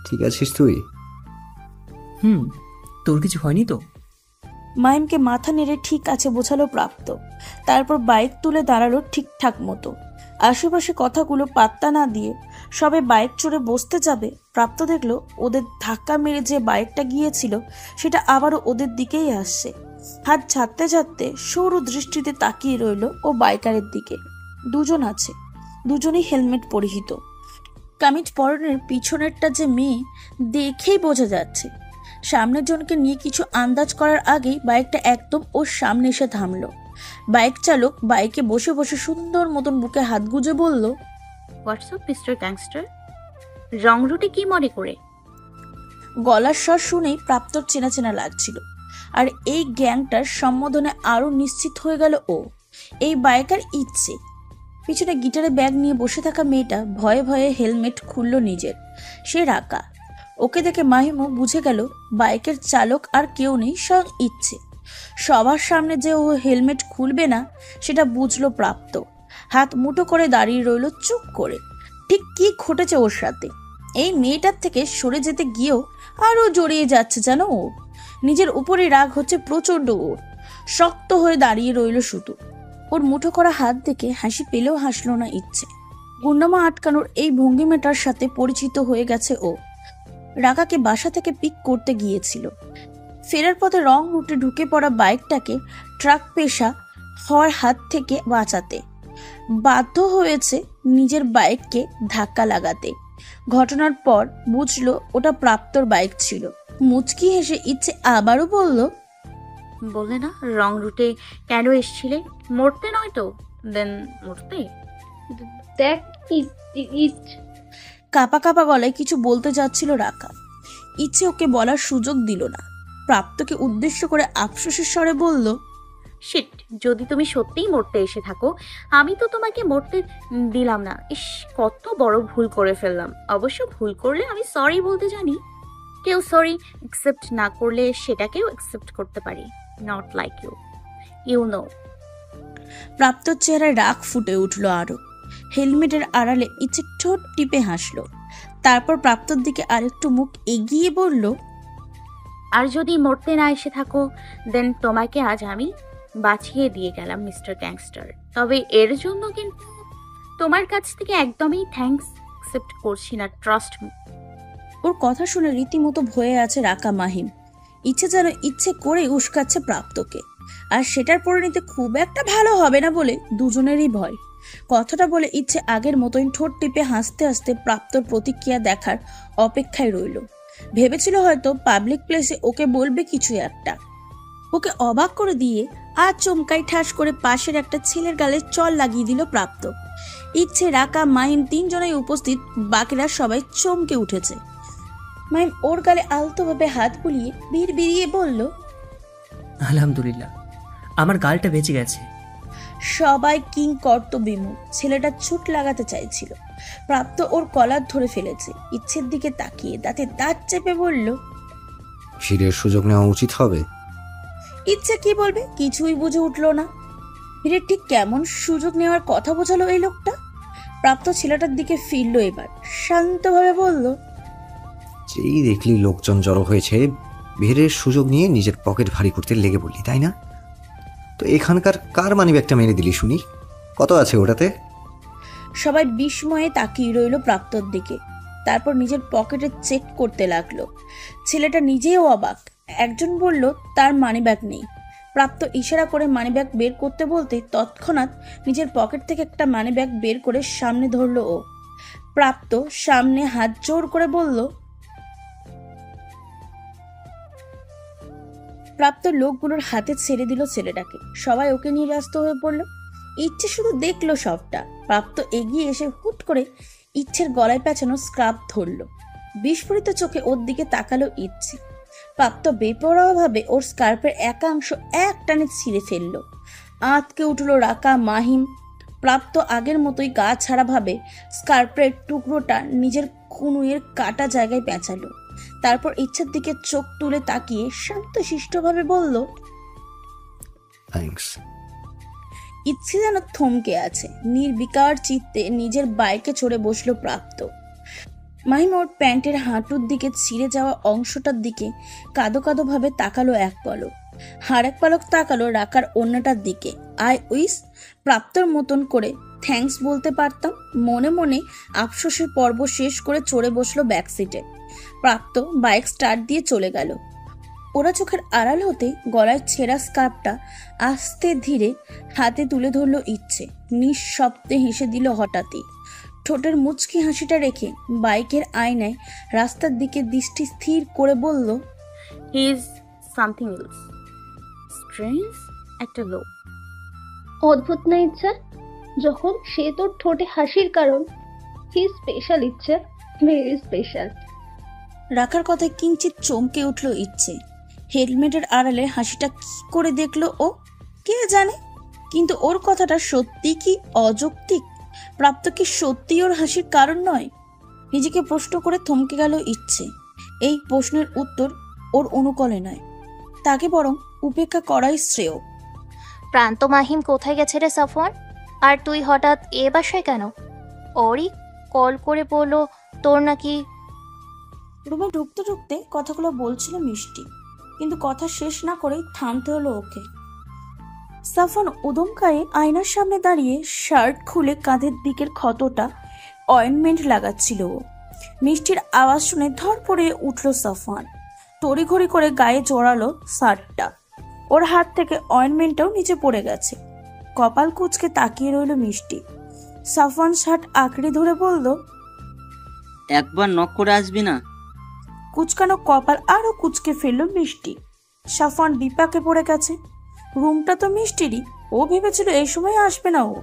ঠিক আছিস তুই? তোর কিছু হয়নি তো? মাহিমকে মাথা নেড়ে ঠিক আছে বোঝালো প্রাপ্ত। তারপর বাইক তুলে দাঁড়ালো ঠিকঠাক মতো। আশেপাশে কথাগুলো পাত্তা না দিয়ে সবে বাইক চড়ে বসতে যাবে, প্রাপ্ত দেখলো ওদের ধাক্কা মেরে যে বাইকটা গিয়েছিল সেটা আবারও ওদের দিকেই আসছে। হাত ঝাড়তে ঝাড়তে সরু দৃষ্টিতে তাকিয়ে রইল ও বাইকারের দিকে। দুজন আছে, দুজনেই হেলমেট পরিহিত। কামিজ পরনের পিছনেরটা যে মেয়ে দেখেই বোঝা যাচ্ছে। সামনের জনকে নিয়ে কিছু আন্দাজ করার আগেই বাইকটা একদম ওর সামনে এসে থামলো। বাইক চালক বাইকে বসে বসে সুন্দর মতন বুকে হাত গুজে বলল, হোয়াটসঅ্যাপ মিস্টার গ্যাংস্টার, রং রুটে কি মনে করে? গলার স্বর শুনেই প্রাপ্তর চেনা চেনা লাগছিল। আর এই গ্যাংটার সম্বোধনে আরো নিশ্চিত হয়ে গেল ও। এই বাইকার ইচ্ছে। পিছনে গিটারে ব্যাগ নিয়ে বসে থাকা মেয়েটা ভয়ে ভয়ে হেলমেট খুলল নিজের। সে রাকা। ওকে দেখে মাহিমও বুঝে গেল বাইকের চালক আর কেউ নেই, স্বয়ং ইচ্ছে। সবার সামনে যে ও হেলমেট খুলবে না সেটা বুঝলো প্রাপ্ত। হাত মুঠো করে দাঁড়িয়ে রইল চুপ করে। ঠিক কি ঘটেছে ওর সাথে? এই মেয়েটার থেকে সরে যেতে গিয়েও আরো জড়িয়ে যাচ্ছে যেন ও। নিজের উপরে রাগ হচ্ছে প্রচন্ড ওর। শক্ত হয়ে দাঁড়িয়ে রইল শুধু। ওর মুঠো করা হাত দেখে হাসি পেলেও হাসলো না ইচ্ছে। গুন্ডামা আটকানোর এই ভঙ্গিমাটার সাথে পরিচিত হয়ে গেছে ও। রাকাকে বাসা থেকে পিক করতে গিয়েছিল। ফেরার পথে রং রুটে ঢুকে পড়া বাইকটাকে ট্রাক পেশা হওয়ার হাত থেকে বাঁচাতে বাধ্য হয়েছে নিজের বাইককে ধাক্কা লাগাতে। ঘটনার পর বুঝলো ওটা প্রাপ্তর বাইক ছিল। মুচকি হেসে ইচ্ছে আবারও বলল, বললে না রং রুটে কেন এসছিলে? মরতে নয় তো? দেন মরতে। দেখ ইস্ট। কাপা কাপা গলায় কিছু বলতে যাচ্ছিল রাকা। ইচ্ছে ওকে বলার সুযোগ দিল না। প্রাপ্তকে উদ্দেশ্য করে আফসোসের স্বরে বলল, শিট, যদি তুমি সত্যিই মরতে এসে থাকো, আমি তো তোমাকে মরতে দিলাম না। ইস, কত বড় ভুল করে ফেললাম। অবশ্য ভুল করলে আমি সরি বলতে জানি। কেউ সরি অ্যাকসেপ্ট না করলে সেটাকেও অ্যাকসেপ্ট করতে পারি। Not like you, you know. প্রাপ্তর চেহারায় রাগ ফুটে উঠল আরো। হেলমেটের আড়ালে ইচ্ছে ঠোঁট টিপে হাসলো। তারপর প্রাপ্তর দিকে আরেকটু মুখ এগিয়ে বলল, আর যদি মরতে না এসে থাকো, দেন তোমাকে আজ আমি বাঁচিয়ে দিয়ে গেলাম মিস্টার গ্যাংস্টার। তবে এর জন্য কিন্তু তোমার কাছ থেকে একদমই থ্যাঙ্কস অ্যাকসেপ্ট করছি না, ট্রাস্ট মি। ওর কথা শুনে রীতিমতো ভয়ে আছে রাকা মাহিম। ইচ্ছে যেন ইচ্ছে করে উস্কাচ্ছে প্রাপ্তকে। আর সেটার পরিণতি খুব একটা ভালো হবে না বলে দুজনেরই ভয়। কথাটা বলে ইচ্ছে আগের মতোই ঠোঁট টিপে হাসতে হাসতে প্রাপ্তর প্রতিক্রিয়া দেখার অপেক্ষায় রইল। ভেবেছিল হয়তো পাবলিক প্লেসে ওকে বলবে কিছু একটা। ওকে অবাক করে দিয়ে আর চমকাই ঠাস করে পাশের একটা ছেলের গালে চল লাগিয়ে দিল প্রাপ্ত। ইচ্ছে, রাকা, মাহিম তিনজনেই উপস্থিত। বাকিরা সবাই চমকে উঠেছে। মাহিম ওর গালে আলতোভাবে হাত বুলিয়ে বিড়বিড়িয়ে বলল, আলহামদুলিল্লাহ, আমার গালটা বেঁচে গেছে। সবাই কিং কর্তব্যবিমুখ। ছেলেটা ছুট লাগাতে চাইছিল। প্রাপ্ত ওর কলার ধরে ফেলেছে। ইচ্ছের দিকে তাকিয়ে দাঁতে দাঁত চেপে বলল, ফিরের সুযোগ নেওয়া উচিত হবে। ইচ্ছে কি বলবে কিছুই বুঝে উঠল না। ফিরের ঠিক কেমন সুযোগ নেওয়ার কথা বোঝালো এই লোকটা। প্রাপ্ত ছেলেটার দিকে ফিরল এবার। শান্তভাবে বলল, যেই দেখলি লোকজন জড়ো হয়েছে, ভিড়ের সুযোগ নিয়ে নিজের পকেট ভারী করতে লেগে বললি, তাই না? তো এখানকার কার মানিব্যাগটা মেরে দিলি শুনি? কত আছে ওটাতে? সবাই বিস্ময়ে তাকিয়ে রইল প্রাপ্তর দিকে। তারপর নিজের পকেটে চেক করতে লাগলো। ছেলেটা নিজেও অবাক। একজন বলল তার মানিব্যাগ নেই। প্রাপ্ত ইশারা করে মানিব্যাগ বের করতে বলতে তৎক্ষণাৎ নিজের পকেট থেকে একটা মানিব্যাগ বের করে সামনে ধরল ও। প্রাপ্ত সামনে হাত জোর করে বলল, প্রাপ্ত লোকগুলোর হাতে ছেড়ে দিল ছেলেটাকে। সবাই ওকে নিয়ে ব্যস্ত হয়ে পড়ল। ইচ্ছে শুধু দেখলো সবটা। প্রাপ্ত এগিয়ে এসে হুট করে ইচ্ছের গলায় পেঁচানো স্কার্ফ ধরলো। বিস্ফোরিত চোখে ওর দিকে তাকালো ইচ্ছে। প্রাপ্ত বেপরোয়াভাবে ওর স্কার্ফের একাংশ এক টানে ছিঁড়ে ফেললো। আঁতকে উঠলো রাকা, মাহিম। প্রাপ্ত আগের মতোই গা ছাড়া ভাবে স্কার্ফের টুকরোটা নিজের কনুইয়ের কাটা জায়গায় পেঁচালো। তারপর ইচ্ছের দিকে চোখ তুলে তাকিয়ে শান্তশিষ্টভাবে বলল, থ্যাঙ্কস। ইচ্ছে যেন থমকে আছে। নির্বিকার চিত্তে নিজের বাইকে চড়ে বসলো প্রাপ্ত। মাহিম ওর প্যান্টের হাঁটুর দিকে ছিঁড়ে যাওয়া অংশটার দিকে কাদো কাদো ভাবে তাকালো এক পলক, আর এক পলক তাকালো রাকার অন্যটার দিকে। আই উইস প্রাপ্তর মতন করে থ্যাঙ্কস বলতে পারতাম। মনে মনে আফসোসের পর্ব শেষ করে চড়ে বসলো ব্যাক সিটে। প্রাপ্ত বাইক স্টার্ট দিয়ে চলে গেল। ওরা চোখের আড়াল হতে গলায় ছেঁড়া স্কার্ফটা আস্তে ধীরে হাতে তুলে ধরলো ইচ্ছে। নিঃশব্দে হেসে দিল হঠাৎই। ঠোঁটের মুচকি হাসিটা রেখে বাইকের আয়নায় রাস্তার দিকে দৃষ্টি স্থির করে বলল, he is something else. Strange একটা লোক। অদ্ভুত না ইচ্ছা? যখন সে তোর ঠোঁটে হাসির কারণ, হি স্পেশাল ইচ্ছা, ভেরি স্পেশাল। রাখার কথায় কিঞ্চিত চমকে উঠল ইচ্ছে। হেলমেটের আড়ালে হাসিটা কি করে দেখলো ও কে জানে, কিন্তু ওর কথাটা সত্যি কি অযৌক্তিক? প্রাপ্ত কি সত্যি ওর হাসির কারণ নয়? নিজেকে প্রশ্ন করে থমকে গেল ইচ্ছে। এই প্রশ্নের উত্তর ওর অনুকূলে নয়, তাকে বরং উপেক্ষা করাই শ্রেয়। প্রান্ত মাহিম কোথায় গেছে রে সাফওয়ান? আর তুই হঠাৎ এ বাসায় কেন? ওরই কল করে বললো তোর নাকি। রুমে ঢুকতে ঢুকতে কথাগুলো বলছিল মিষ্টি, কিন্তু কথা শেষ না করেই থামতে হলো ওকে। সাফওয়ান উদমকায়ে আয়নার সামনে দাঁড়িয়ে শার্ট খুলে কাঁধের দিকের ক্ষতটা অয়েনমেন্ট লাগাচ্ছিল ও। মিষ্টির আওয়াজ শুনে ধর পড়ে উঠল সাফওয়ান। তড়িঘড়ি করে গায়ে জড়ালো শার্টটা। ওর হাত থেকে অয়েনমেন্টটাও নিচে পড়ে গেছে। কপাল কুঁচকে তাকিয়ে রইল মিষ্টি। সাফওয়ান শার্ট আঁকড়ে ধরে বলল, একবার নক করে আসবি না? কুচকানো কপাল আরো কুচকে ফেলল মিষ্টি। সাফওয়ান বিপাকে পড়ে গেছে। রুমটা তো মিষ্টিরই, ও ভেবেছিল এই সময় আসবে না ও,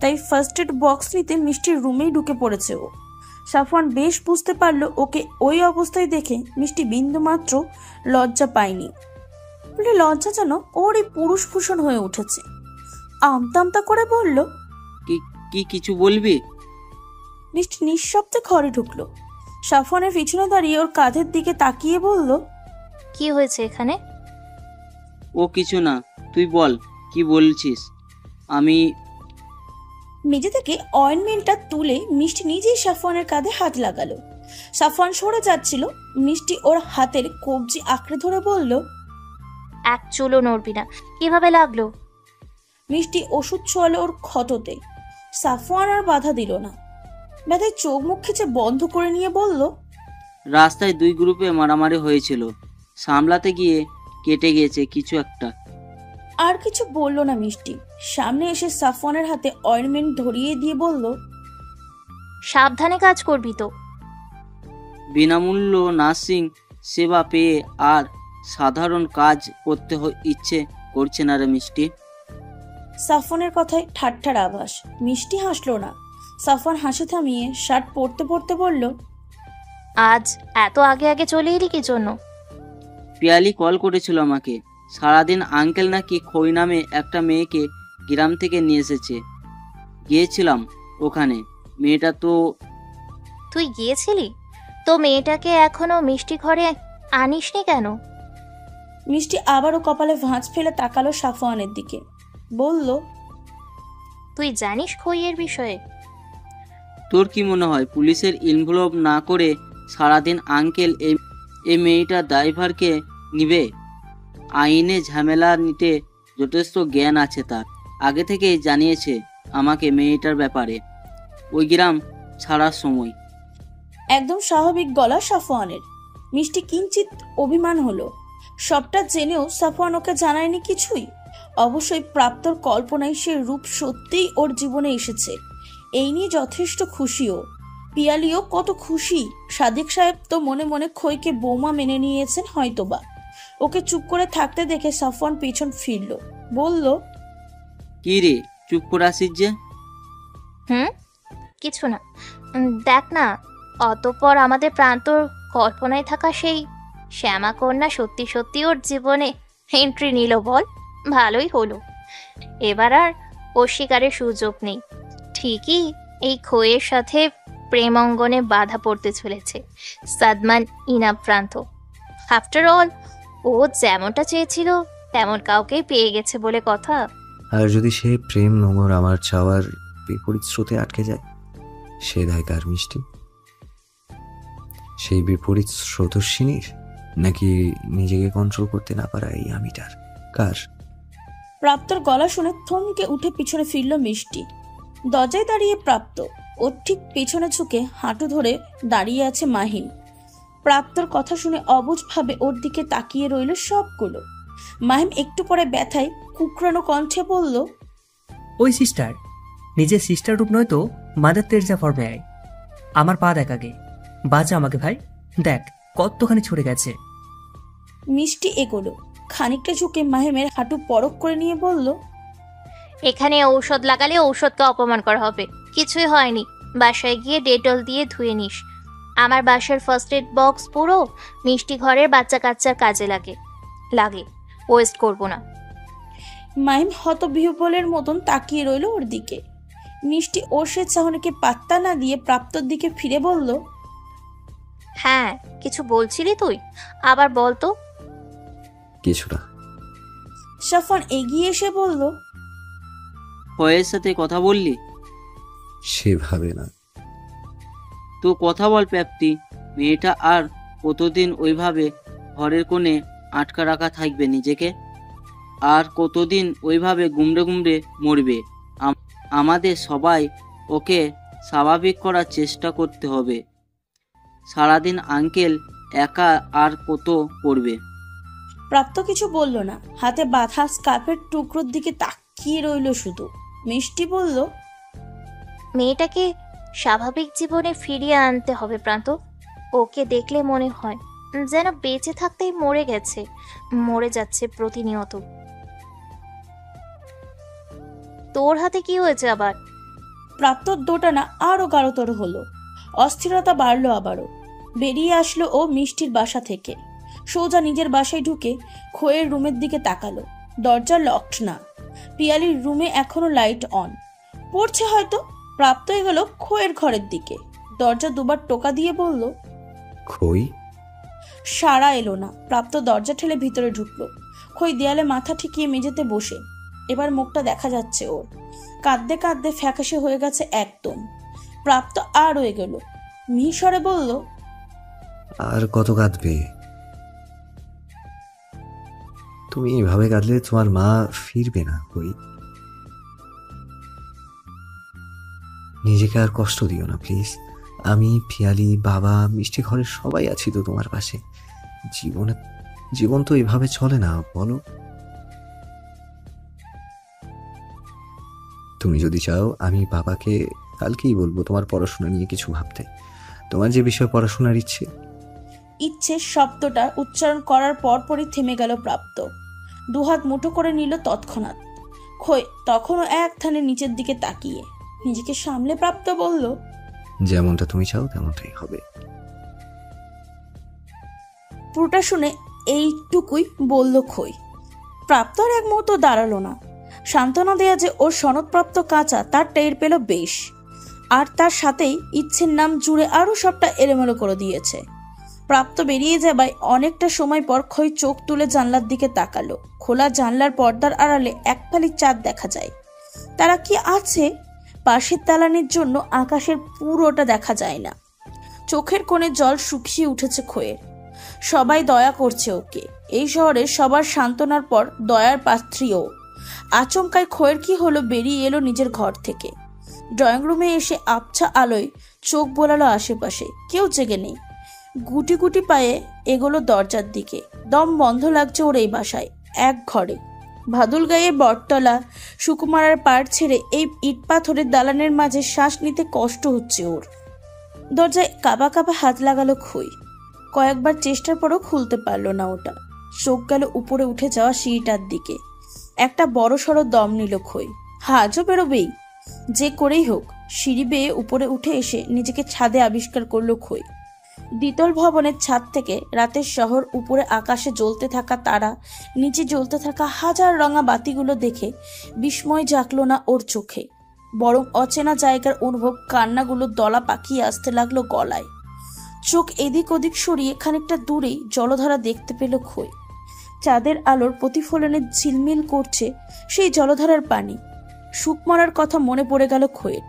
তাই ফার্স্ট এড বক্স নিতে মিষ্টির রুমেই ঢুকে পড়েছে ও। সাফওয়ান বেশ বুঝতে পারলো ওকে ওই অবস্থায় দেখে মিষ্টি বিন্দু মাত্র লজ্জা পায়নি, বলে লজ্জা যেন ওরই পুরুষ ভূষণ হয়ে উঠেছে। আমতা আমতা করে বলল, কি কি কিছু বলবি? মিষ্টি নিঃশব্দে ঘরে ঢুকলো। সাফওয়ানের পিছনে দাঁড়িয়ে ওর কাঁধের দিকে তাকিয়ে বলল, কি হয়েছে এখানে? ও কিছু না, তুই বল কি বলছিস। আমি নিজে থেকে অয়েনমেন্টটা তুলে মিষ্টি নিজেই সাফওয়ানের কাঁধে হাত লাগালো। সাফওয়ান সরে যাচ্ছিল, মিষ্টি ওর হাতের কবজি আঁকড়ে ধরে বলল, এক চুলও নড়বি না। কিভাবে লাগলো? মিষ্টি ওষুধ ছোয়ালো ওর ক্ষততে। সাফওয়ান আর বাধা দিল না, ব্যথায় চোখ মুখ খিচে বন্ধ করে নিয়ে বলল, রাস্তায় দুই গ্রুপে মারামারি হয়েছিল, সামলাতে গিয়ে কেটে গিয়েছে কিছু একটা। আর কিছু বলল না মিষ্টি। সামনে এসে সাফওয়ানের হাতে অয়েনমেন্ট ধরিয়ে দিয়ে বলল, সাবধানে কাজ করবি তো। বিনামূল্য নার্সিং সেবা পেয়ে আর সাধারণ কাজ করতে ইচ্ছে করছে না রে মিষ্টি। সাফওয়ানের কথায় ঠাট্টার আভাস। মিষ্টি হাসলো না। সাফওয়ান হাসি থামিয়ে শার্ট পরতে পরতে বলল, আজ এত আগে আগে চলে এলি কি জন্য? পিয়ালি কল করেছিল আমাকে। সারাদিন আঙ্কেল নাকি খই নামে একটা মেয়েকে গ্রাম থেকে নিয়ে এসেছে। গিয়েছিলাম ওখানে। মেয়েটা তো। তুই গিয়েছিলি? তো মেয়েটাকে এখনো মিষ্টি ঘরে আনিসনি কেন? মিষ্টি আবারও কপালে ভাঁজ ফেলে তাকালো সাফওয়ানের দিকে, বলল, তুই জানিস খইয়ের বিষয়ে? তোর কি মনে হয় পুলিশের ইনভলভ না করে সারাদিন আঙ্কেল এই মেয়েটার ড্রাইভারকে নিবে? আইনে ঝামেলা নিতে যথেষ্ট জ্ঞান আছে তার। আগে থেকেই জানিয়েছে আমাকে মেয়েটার ব্যাপারে ওই গ্রাম ছাড়ার সময়। একদম স্বাভাবিক গলা সাফওয়ানের। মিষ্টি কিঞ্চিত অভিমান হলো। সবটা জেনেও সাফওয়ান ওকে জানায়নি কিছুই। অবশ্যই প্রাপ্তর কল্পনায় সে রূপ সত্যিই ওর জীবনে এসেছে, এই নিয়ে যথেষ্ট খুশিও। পিয়ালিও কত খুশি। সাদিক সাহেব তো মনে মনে খইকে বৌমা মেনে নিয়েছেন হয়তোবা। ওকে চুপ করে থাকতে দেখে সাফওয়ান পিছন ফিরল, বলল, কি রে চুপ করে আসিস যে? কিছু না। দেখ না, অতঃপর আমাদের প্রান্তর কল্পনায় থাকা সেই শ্যামাকন্যা সত্যি সত্যি ওর জীবনে এন্ট্রি নিল। বল, ভালোই হলো। এবার আর অস্বীকারের সুযোগ নেই। ঠিকই এই খইয়ের সাথে প্রেম অঙ্গনে বাধা পড়তে চলেছে সাদমান ইনাম প্রান্ত। আফটার অল ও যেমনটা চেয়েছিল তেমন কাউকেই পেয়ে গেছে বলে কথা। আর যদি সে প্রেম নোংর আমার চাওয়ার বিপরীত স্রোতে আটকে যায়, সে দায় কার মিষ্টি? সেই বিপরীত স্রোতস্বিনীর, নাকি নিজেকে কন্ট্রোল করতে না পারা এই আমিটার? কার? প্রাপ্তর গলা শুনে থমকে উঠে পিছনে ফিরল মিষ্টি। দরজায় দাঁড়িয়ে প্রাপ্ত, ওর ঠিক পেছনে ঝুঁকে হাঁটু ধরে দাঁড়িয়ে আছে মাহিম। প্রাপ্তর কথা শুনে অবুঝভাবে ওর দিকে তাকিয়ে রইল সবগুলো। মাহিম একটু পরে ব্যথায় কুকরানো কণ্ঠে বলল, ওই সিস্টার, নিজের সিস্টার রূপ নয় তো মাদার তেরেসা ফর্মে আয়। আমার পা দেখ আগে, বাঁচা আমাকে ভাই, দেখ কতখানি ছড়ে গেছে। মিষ্টি এগোলো, খানিকটা ঝুঁকে মাহিমের হাঁটু পরক করে নিয়ে বলল, এখানে ঔষধ লাগালে ঔষধকে অপমান করা হবে। কিছুই হয়নি, বাসায় গিয়ে ডেটল দিয়ে ধুয়ে নিস। আমার বাসার ফার্স্ট এড বক্স পুরো মিষ্টি ঘরের বাচ্চা কাচ্চার কাজে লাগে ওয়েস্ট করবো না। মাহিম হতবিহ্বলের মতন তাকিয়ে রইল ওর দিকে। মিষ্টি ওর সে চাহনিকে পাত্তা না দিয়ে প্রাপ্তর দিকে ফিরে বলল, হ্যাঁ, কিছু বলছিলি তুই, আবার বল তো। কিছু না। সাফওয়ান এগিয়ে এসে বলল, ফয়ের সাথে কথা বললি? সেভাবে না। তো কথা বল প্রাপ্তি, মেয়েটা আর কতদিন ওইভাবে ঘরের কোণে আটকা রাখা থাকবে নিজেকে? আর কতদিন ওইভাবে গুমড়ে গুমড়ে মরবে? আমাদের সবাই ওকে স্বাভাবিক করার চেষ্টা করতে হবে। সারাদিন আঙ্কেল একা আর কত করবে? প্রাপ্ত কিছু বলল না, হাতে বাঁধা স্কার্ফের টুকরোর দিকে তাকিয়ে রইল শুধু। মিষ্টি বলল, মেয়েটাকে স্বাভাবিক জীবনে ফিরিয়ে আনতে হবে প্রান্ত। ওকে দেখলে মনে হয় যেন বেঁচে থাকতেই মরে যাচ্ছে প্রতিনিয়ত। তোর হাতে কি হয়েছে আবার? প্রাপ্তর দোটানা আরো গাঢ়তর হলো, অস্থিরতা বাড়লো আবারও। বেরিয়ে আসলো ও মিষ্টির বাসা থেকে, সোজা নিজের বাসায় ঢুকে খোয়ের রুমের দিকে তাকালো। দরজা লকড না, পিয়ালির রুমে এখনো লাইট অন। পড়ছে হয়তো। প্রাপ্ত হয়ে গেল খোয়ের ঘরের দিকে, দরজা দুবার টোকা দিয়ে বলল, খই? সাড়া এলো না। প্রাপ্ত দরজা ঠেলে ভিতরে ঢুকলো। খই দেয়ালে মাথা ঠেকিয়ে মেঝেতে বসে, এবার মুখটা দেখা যাচ্ছে ওর। কাঁদতে কাঁদতে ফ্যাকাশে হয়ে গেছে একদম। প্রাপ্ত আর হয়ে গেল, মিহিসরে বলল, আর কত কাঁদবে? তুমি এভাবে কাঁদলে তোমার মা ফিরবে না। কই, নিজেকে আর কষ্ট দিও না প্লিজ। আমি, পিয়ালি, বাবা, মিষ্টি ঘরের সবাই আছি তো তোমার পাশে। জীবন তো এভাবে চলে না, বলো। তুমি যদি চাও আমি বাবাকে কালকেই বলবো তোমার পড়াশোনা নিয়ে কিছু ভাবতে। তোমার যে বিষয়ে পড়াশোনার ইচ্ছে শব্দটা উচ্চারণ করার পরপরই থেমে গেল প্রাপ্ত। দুহাত মুঠো করে নিল তৎক্ষণাৎ। খই তখনও এক ধানে নিচের দিকে তাকিয়ে নিজেকে সামলে প্রাপ্ত বলল, যেমনটা তুমি চাও তেমনটাই হবে। পুরোটা শুনে এইটুকুই বলল খই। প্রাপ্ত আর এক মুহূর্ত দাঁড়ালো না। সান্ত্বনা দেয়া যে ওর সনদপ্রাপ্ত কাঁচা তার টের পেল বেশ, আর তার সাথেই ইচ্ছের নাম জুড়ে আরো সবটা এলোমেলো করে দিয়েছে। প্রাপ্ত বেরিয়ে যাবায় অনেকটা সময় পর খই চোখ তুলে জানলার দিকে তাকালো। খোলা জানলার পর্দার আড়ালে এক ফালি চাঁদ দেখা যায়। তারা কি আছে? পাশের দালানের জন্য আকাশের পুরোটা দেখা যায় না। চোখের কোণে জল শুকিয়ে উঠেছে খইয়ের। সবাই দয়া করছে ওকে। এই শহরে সবার সান্ত্বনার পর দয়ার পাত্রীও। আচমকায় খইয়ের কি হলো, বেরিয়ে এলো নিজের ঘর থেকে। ড্রয়িং রুমে এসে আবছা আলোয় চোখ বোলালো আশেপাশে, কেউ জেগে নেই। গুটি গুটি পায়ে এগোলো দরজার দিকে। দম বন্ধ লাগছে ওর এই বাসায়, এক ঘরে। ভাদুল গায়ে বটতলা সুকুমারার পাড় ছেড়ে এই ইট পাথরের দালানের মাঝে শ্বাস নিতে কষ্ট হচ্ছে ওর। দরজায় কাবা কাবা হাত লাগালো খই। কয়েকবার চেষ্টার পরও খুলতে পারলো না ওটা। চোখ গেল উপরে উঠে যাওয়া সিঁড়িটার দিকে। একটা বড় সড়ো দম নিল খই। আজও বেরোবেই, যে করেই হোক। সিঁড়ি বেয়ে উপরে উঠে এসে নিজেকে ছাদে আবিষ্কার করলো খই। দ্বিতল ভবনের ছাদ থেকে রাতের শহর, উপরে আকাশে জ্বলতে থাকা তারা, নিচে জ্বলতে থাকা হাজার রঙা বাতিগুলো দেখে বিস্ময় জাগলো না ওর চোখে, বরং অচেনা জায়গার অনুভব। কান্নাগুলো দলা পাকিয়ে আসতে লাগলো গলায়। চোখ এদিক ওদিক সরিয়ে খানিকটা দূরেই জলধারা দেখতে পেল খই। চাঁদের আলোর প্রতিফলনে ঝিলমিল করছে সেই জলধারার পানি। সুকমারার কথা মনে পড়ে গেল খইয়ের।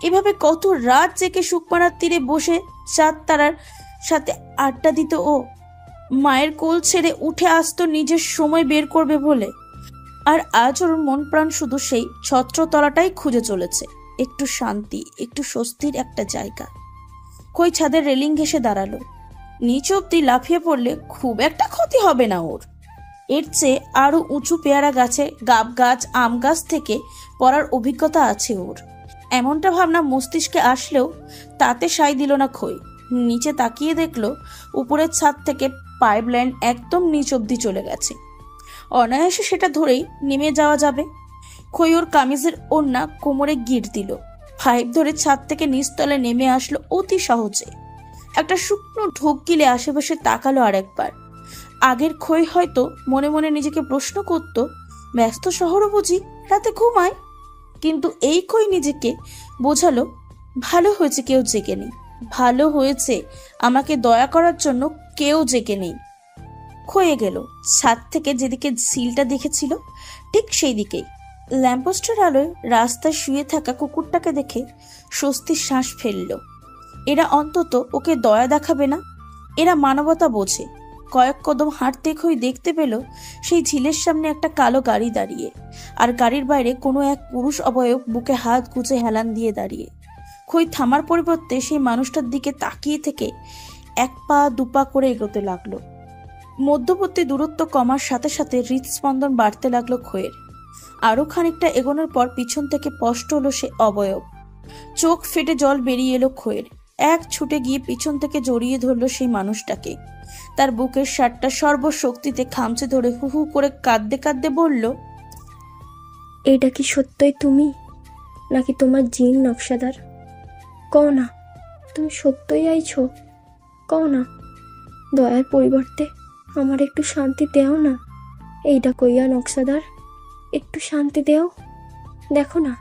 এভাবে কত রাত জেগে সুকমারার তীরে বসে চাঁদ তারার সাথে আড্ডা দিত ও, মায়ের কোল ছেড়ে উঠে আসতো নিজের সময় বের করবে বলে। আর আজ ওর মন প্রাণ শুধু সেই ছত্রতলাটাই খুঁজে চলেছে, একটু শান্তি, একটু স্বস্তির একটা জায়গা। কই ছাদের রেলিং ঘেসে দাঁড়ালো। নিচ অব্দি লাফিয়ে পড়লে খুব একটা ক্ষতি হবে না ওর। এর চেয়ে আরো উঁচু পেয়ারা গাছে, গাব গাছ, আম গাছ থেকে পড়ার অভিজ্ঞতা আছে ওর। এমনটা ভাবনা মস্তিষ্কে আসলেও তাতে সাই দিল না খই। নিচে তাকিয়ে দেখলো উপরের ছাদ থেকে পাইপলাইন একদম নিচ অব্দি চলে গেছে। অনায়াসে সেটা ধরেই নেমে যাওয়া যাবে। খই ওর কামিজের ওড়না কোমরে গিট দিল, পাইপ ধরে ছাদ থেকে নিচতলে নেমে আসলো অতি সহজে। একটা শুকনো ঢোক গিলে আশেপাশে তাকালো আরেকবার। আগের খই হয়তো মনে মনে নিজেকে প্রশ্ন করত, ব্যস্ত শহরও বুঝি রাতে ঘুমায়। কিন্তু এই খই নিজেকে বোঝালো, ভালো হয়েছে কেউ জেগে নেই, ভালো হয়েছে আমাকে দয়া করার জন্য কেউ জেগে নেই। খয়ে গেল ছাদ থেকে যেদিকে ঝিলটা দেখেছিল ঠিক সেই দিকেই। ল্যাম্পপোস্টের আলোয় রাস্তায় শুয়ে থাকা কুকুরটাকে দেখে স্বস্তির শ্বাস ফেলল। এরা অন্তত ওকে দয়া দেখাবে না, এরা মানবতা বোঝে। কয়েক কদম হাঁটতে খই দেখতে পেল সেই ঝিলের সামনে একটা কালো গাড়ি দাঁড়িয়ে, আর গাড়ির বাইরে কোনো এক পুরুষ অবয়ব বুকে হাত গুজে হেলান দিয়ে দাঁড়িয়ে। খই থামার পরিবর্তে সেই মানুষটার দিকে তাকিয়ে থেকে এক পা দুপা করে এগোতে লাগলো। মধ্যবর্তী দূরত্ব কমার সাথে সাথে হৃদস্পন্দন বাড়তে লাগলো খইয়ের। আরো খানিকটা এগোনোর পর পিছন থেকে স্পষ্ট হলো সে অবয়ব। চোখ ফেটে জল বেরিয়ে এলো খইয়ের। এক ছুটে গিয়ে পিছন থেকে জড়িয়ে ধরলো সেই মানুষটাকে। তার বুকের শার্টটা সর্বশক্তিতে খামচে ধরে হু হু করে কাঁদতে কাঁদতে বলল, এইটা কি সত্যই তুমি, নাকি তোমার জিন নকশাদার? কও না, তুমি সত্যই আইছো? কও না, দয়ার পরিবর্তে আমার একটু শান্তি দেও না। এইটা কইয়া নকশাদার, একটু শান্তি দেও। দেখো না,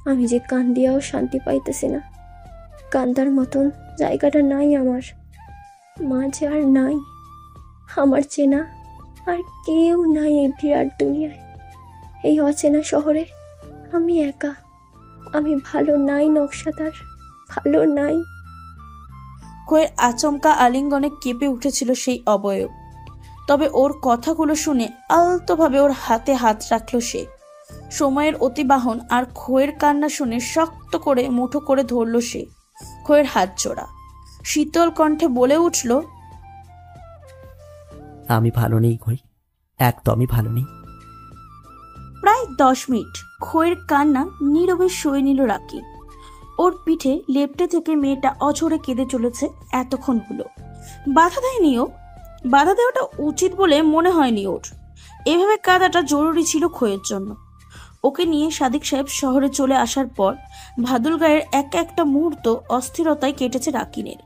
আমি যে কান্দিয়াও শান্তি পাইতেছি না। কান্দার মতন জায়গাটা নাই আমার। মা যে আর নাই, আমার চেনা আর কেউ নাই এই বিরাট দুনিয়ায়। এই অচেনা শহরে আমি একা। আমি ভালো নাই নকশাদার, ভালো নাই। খইয়ের আচমকা আলিঙ্গনে কেঁপে উঠেছিল সেই অবয়ব। তবে ওর কথাগুলো শুনে আলতোভাবে ওর হাতে হাত রাখলো সে। সময়ের অতিবাহন আর খইয়ের কান্না শুনে শক্ত করে মুঠো করে ধরল সে খইয়ের হাত জোড়া। শীতল কণ্ঠে বলে উঠল, আমি ভালো নেই খই, একদমই ভালো নেই। প্রায় 10 মিনিট খইয়ের কান্না নীরবে সয়ে নিল রাকিব। ওর পিঠে লেপ্টে থেকে মেয়েটা অঝরে কেঁদে চলেছে এতক্ষণ হলো। বাধা দেয়নি ও, বাধা দেওয়াটা উচিত বলে মনে হয়নি ওর। এভাবে কাঁদাটা জরুরি ছিল খইয়ের জন্য। ওকে নিয়ে সাদিক সাহেব শহরে চলে আসার পর ভাদুল গায়ের এক একটা মুহূর্ত অস্থিরতায় কেটেছে রাকিনের।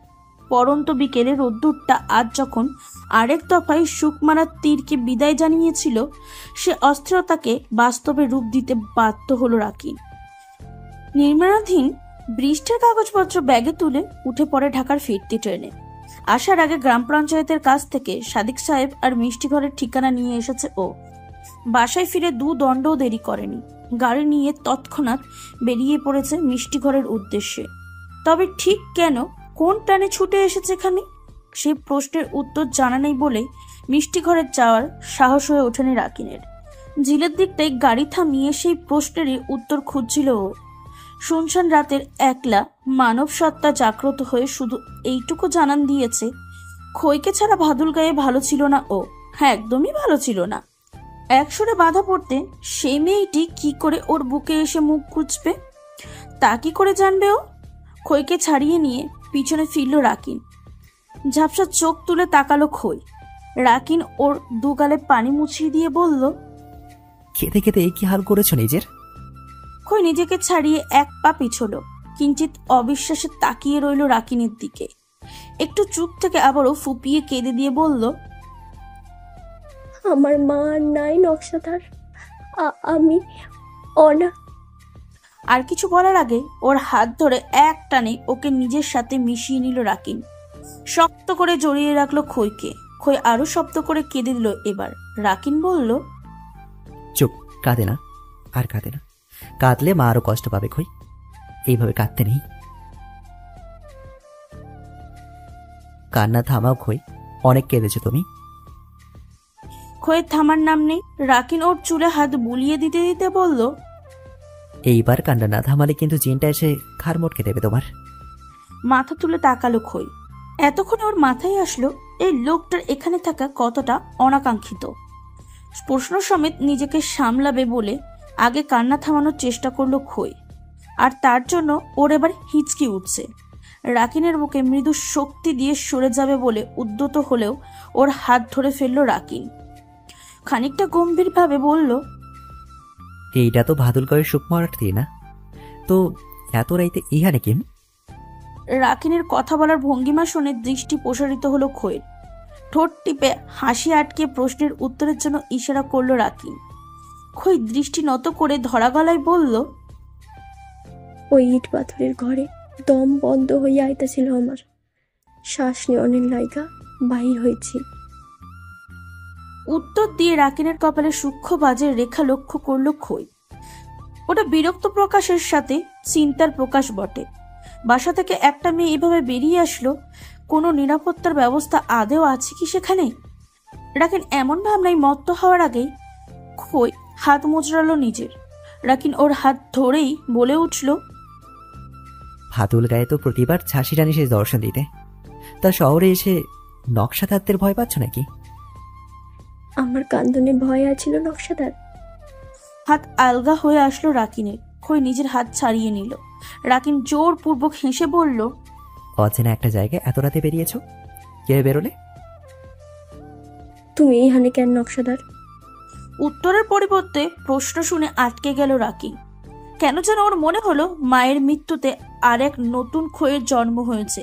পরন্ত বিকেলে রোদ্দুরটা আজ যখন আরেক দফায় সুকমারার তীরকে বিদায় জানিয়েছিল, সে অস্থিরতাকে বাস্তবে রূপ দিতে বাধ্য হলো রাকিন। নির্মাণাধীন বৃষ্টির কাগজপত্র ব্যাগে তুলে উঠে পড়ে ঢাকার ফিরতি ট্রেনে। আসার আগে গ্রাম পঞ্চায়েতের কাছ থেকে সাদিক সাহেব আর মিষ্টি ঘরের ঠিকানা নিয়ে এসেছে ও। বাসায় ফিরে 2 দণ্ডও দেরি করেনি, গাড়ি নিয়ে তৎক্ষণাৎ বেরিয়ে পড়েছে মিষ্টি ঘরের উদ্দেশ্যে। তবে ঠিক কেন, কোন টানে ছুটে এসেছে এখানে, সেই প্রশ্নের উত্তর জানা নেই বলে মিষ্টি ঘরের যাওয়ার সাহস হয়ে ওঠেনি রাকিনের। ঝিলের দিকটাই গাড়ি থামিয়ে সেই প্রশ্নেরই উত্তর খুঁজছিল ও। শুনশান রাতের একলা মানব সত্তা জাগ্রত হয়ে শুধু এইটুকু জানান দিয়েছে, খইকে ছাড়া ভাদুল গায়ে ভালো ছিল না ও। হ্যাঁ, একদমই ভালো ছিল না। একসুরে বাধা পড়তে সেই মেয়েটি কি করে ওর বুকে এসে মুখ গুজবে, তা কি করে জানবে ও? খইকে ছাড়িয়ে নিয়ে পিছনে ফিরল রাকিন। ঝাপসা চোখ তুলে তাকালো খই। রাকিন ওর 2 গালে পানি মুছিয়ে দিয়ে বলল, খেতে খেতে কি হাল করেছো নিজের? খই নিজেকে ছাড়িয়ে 1 পা পিছলো, কিঞ্চিত অবিশ্বাসে তাকিয়ে রইল রাকিনের দিকে। একটু চুপ থেকে আবারও ফুপিয়ে কেঁদে দিয়ে বলল, আমার মা আর নাই নকশাদার, আমি অনা। আর কিছু বলার আগে ওর হাত ধরে এক টানে ওকে নিজের সাথে মিশিয়ে নিল রাকিন। শক্ত করে জড়িয়ে রাখলো খইকে। খই আরো শব্দ করে কেঁদে দিল এবার। রাকিন বলল, চুপ, কাঁদে না, আর কাঁদে না। কাঁদলে মা আরো কষ্ট পাবে খই, এইভাবে কাঁদতে নেই। কান্না থামাও খই, অনেক কেঁদেছো তুমি। খোয়ের থামার নাম নেই। রাকিন ওর চুলে হাত বুলিয়ে দিতে দিতে বলল, এইবার কান্না না থামালে কিন্তু জিনটা এসে ঘাড় মটকে দেবে তোমার। মাথা তুলে তাকালো খই। এতক্ষণে ওর মাথায় আসলো এই লোকটার এখানে থাকা কতটা অনাকাঙ্ক্ষিত। প্রশ্ন সমেত নিজেকে সামলাবে বলে আগে কান্না থামানোর চেষ্টা করলো খই, আর তার জন্য ওর এবার হিচকি উঠছে। রাকিনের বুকে মৃদু শক্তি দিয়ে সরে যাবে বলে উদ্যত হলেও ওর হাত ধরে ফেললো রাকিন। খানিকটা গম্ভীরভাবে বলল, এইটা তো ভাদুলগড়ের সুকুমার দিয়ে না, তো এত রাইতে ইহানে কেন? রাকিনের কথা বলার ভঙ্গিমা শুনে দৃষ্টি প্রসারিত হলো খোয়ের। ঠোঁট টিপে হাসি আটকে প্রশ্নের উত্তরের জন্য ইশারা করলো রাকিন। খই দৃষ্টি নত করে ধরা গলায় বলল, ওই ইট পাথরের ঘরে দম বন্ধ হইয়া আইতাছিল আমার, শ্বাস নিয়নের লাইগা বাহির হয়েছি। উত্তর দিয়ে রাকিনের কপালে সূক্ষ্ম বাজের রেখা লক্ষ্য করলো খই। ওটা বিরক্ত প্রকাশের সাথে চিন্তার প্রকাশ বটে। বাসা থেকে একটা মেয়ে এভাবে বেরিয়ে আসলো, কোনো নিরাপত্তার ব্যবস্থা আদেও আছে কি সেখানে? রাকিন এমন ভাবনায় মত্ত হওয়ার আগেই খই হাত মুচড়ালো নিজের। রাকিন ওর হাত ধরেই বলে উঠল, ভাদুল গায়ে তো প্রতিবার ঝাঁসি রানী সে দর্শন দিতে, তা শহরে এসে নকশাদারদের ভয় পাচ্ছ নাকি? আমার কান্দনে ভয় আছিল নকশাদার। হাত আলগা হয়ে আসলো রাকিনের। খই নিজের হাত ছাড়িয়ে নিল। রাকিন জোরপূর্বক হেসে বলল, অচেনা একটা জায়গায় এত রাতে বেরিয়েছো, কে বেরোলে? তুমি এইখানে কেন নকশাদার? উত্তরের পরিবর্তে প্রশ্ন শুনে আটকে গেল রাকিন। কেন যেন ওর মনে হলো মায়ের মৃত্যুতে আরেক নতুন খইয়ের জন্ম হয়েছে,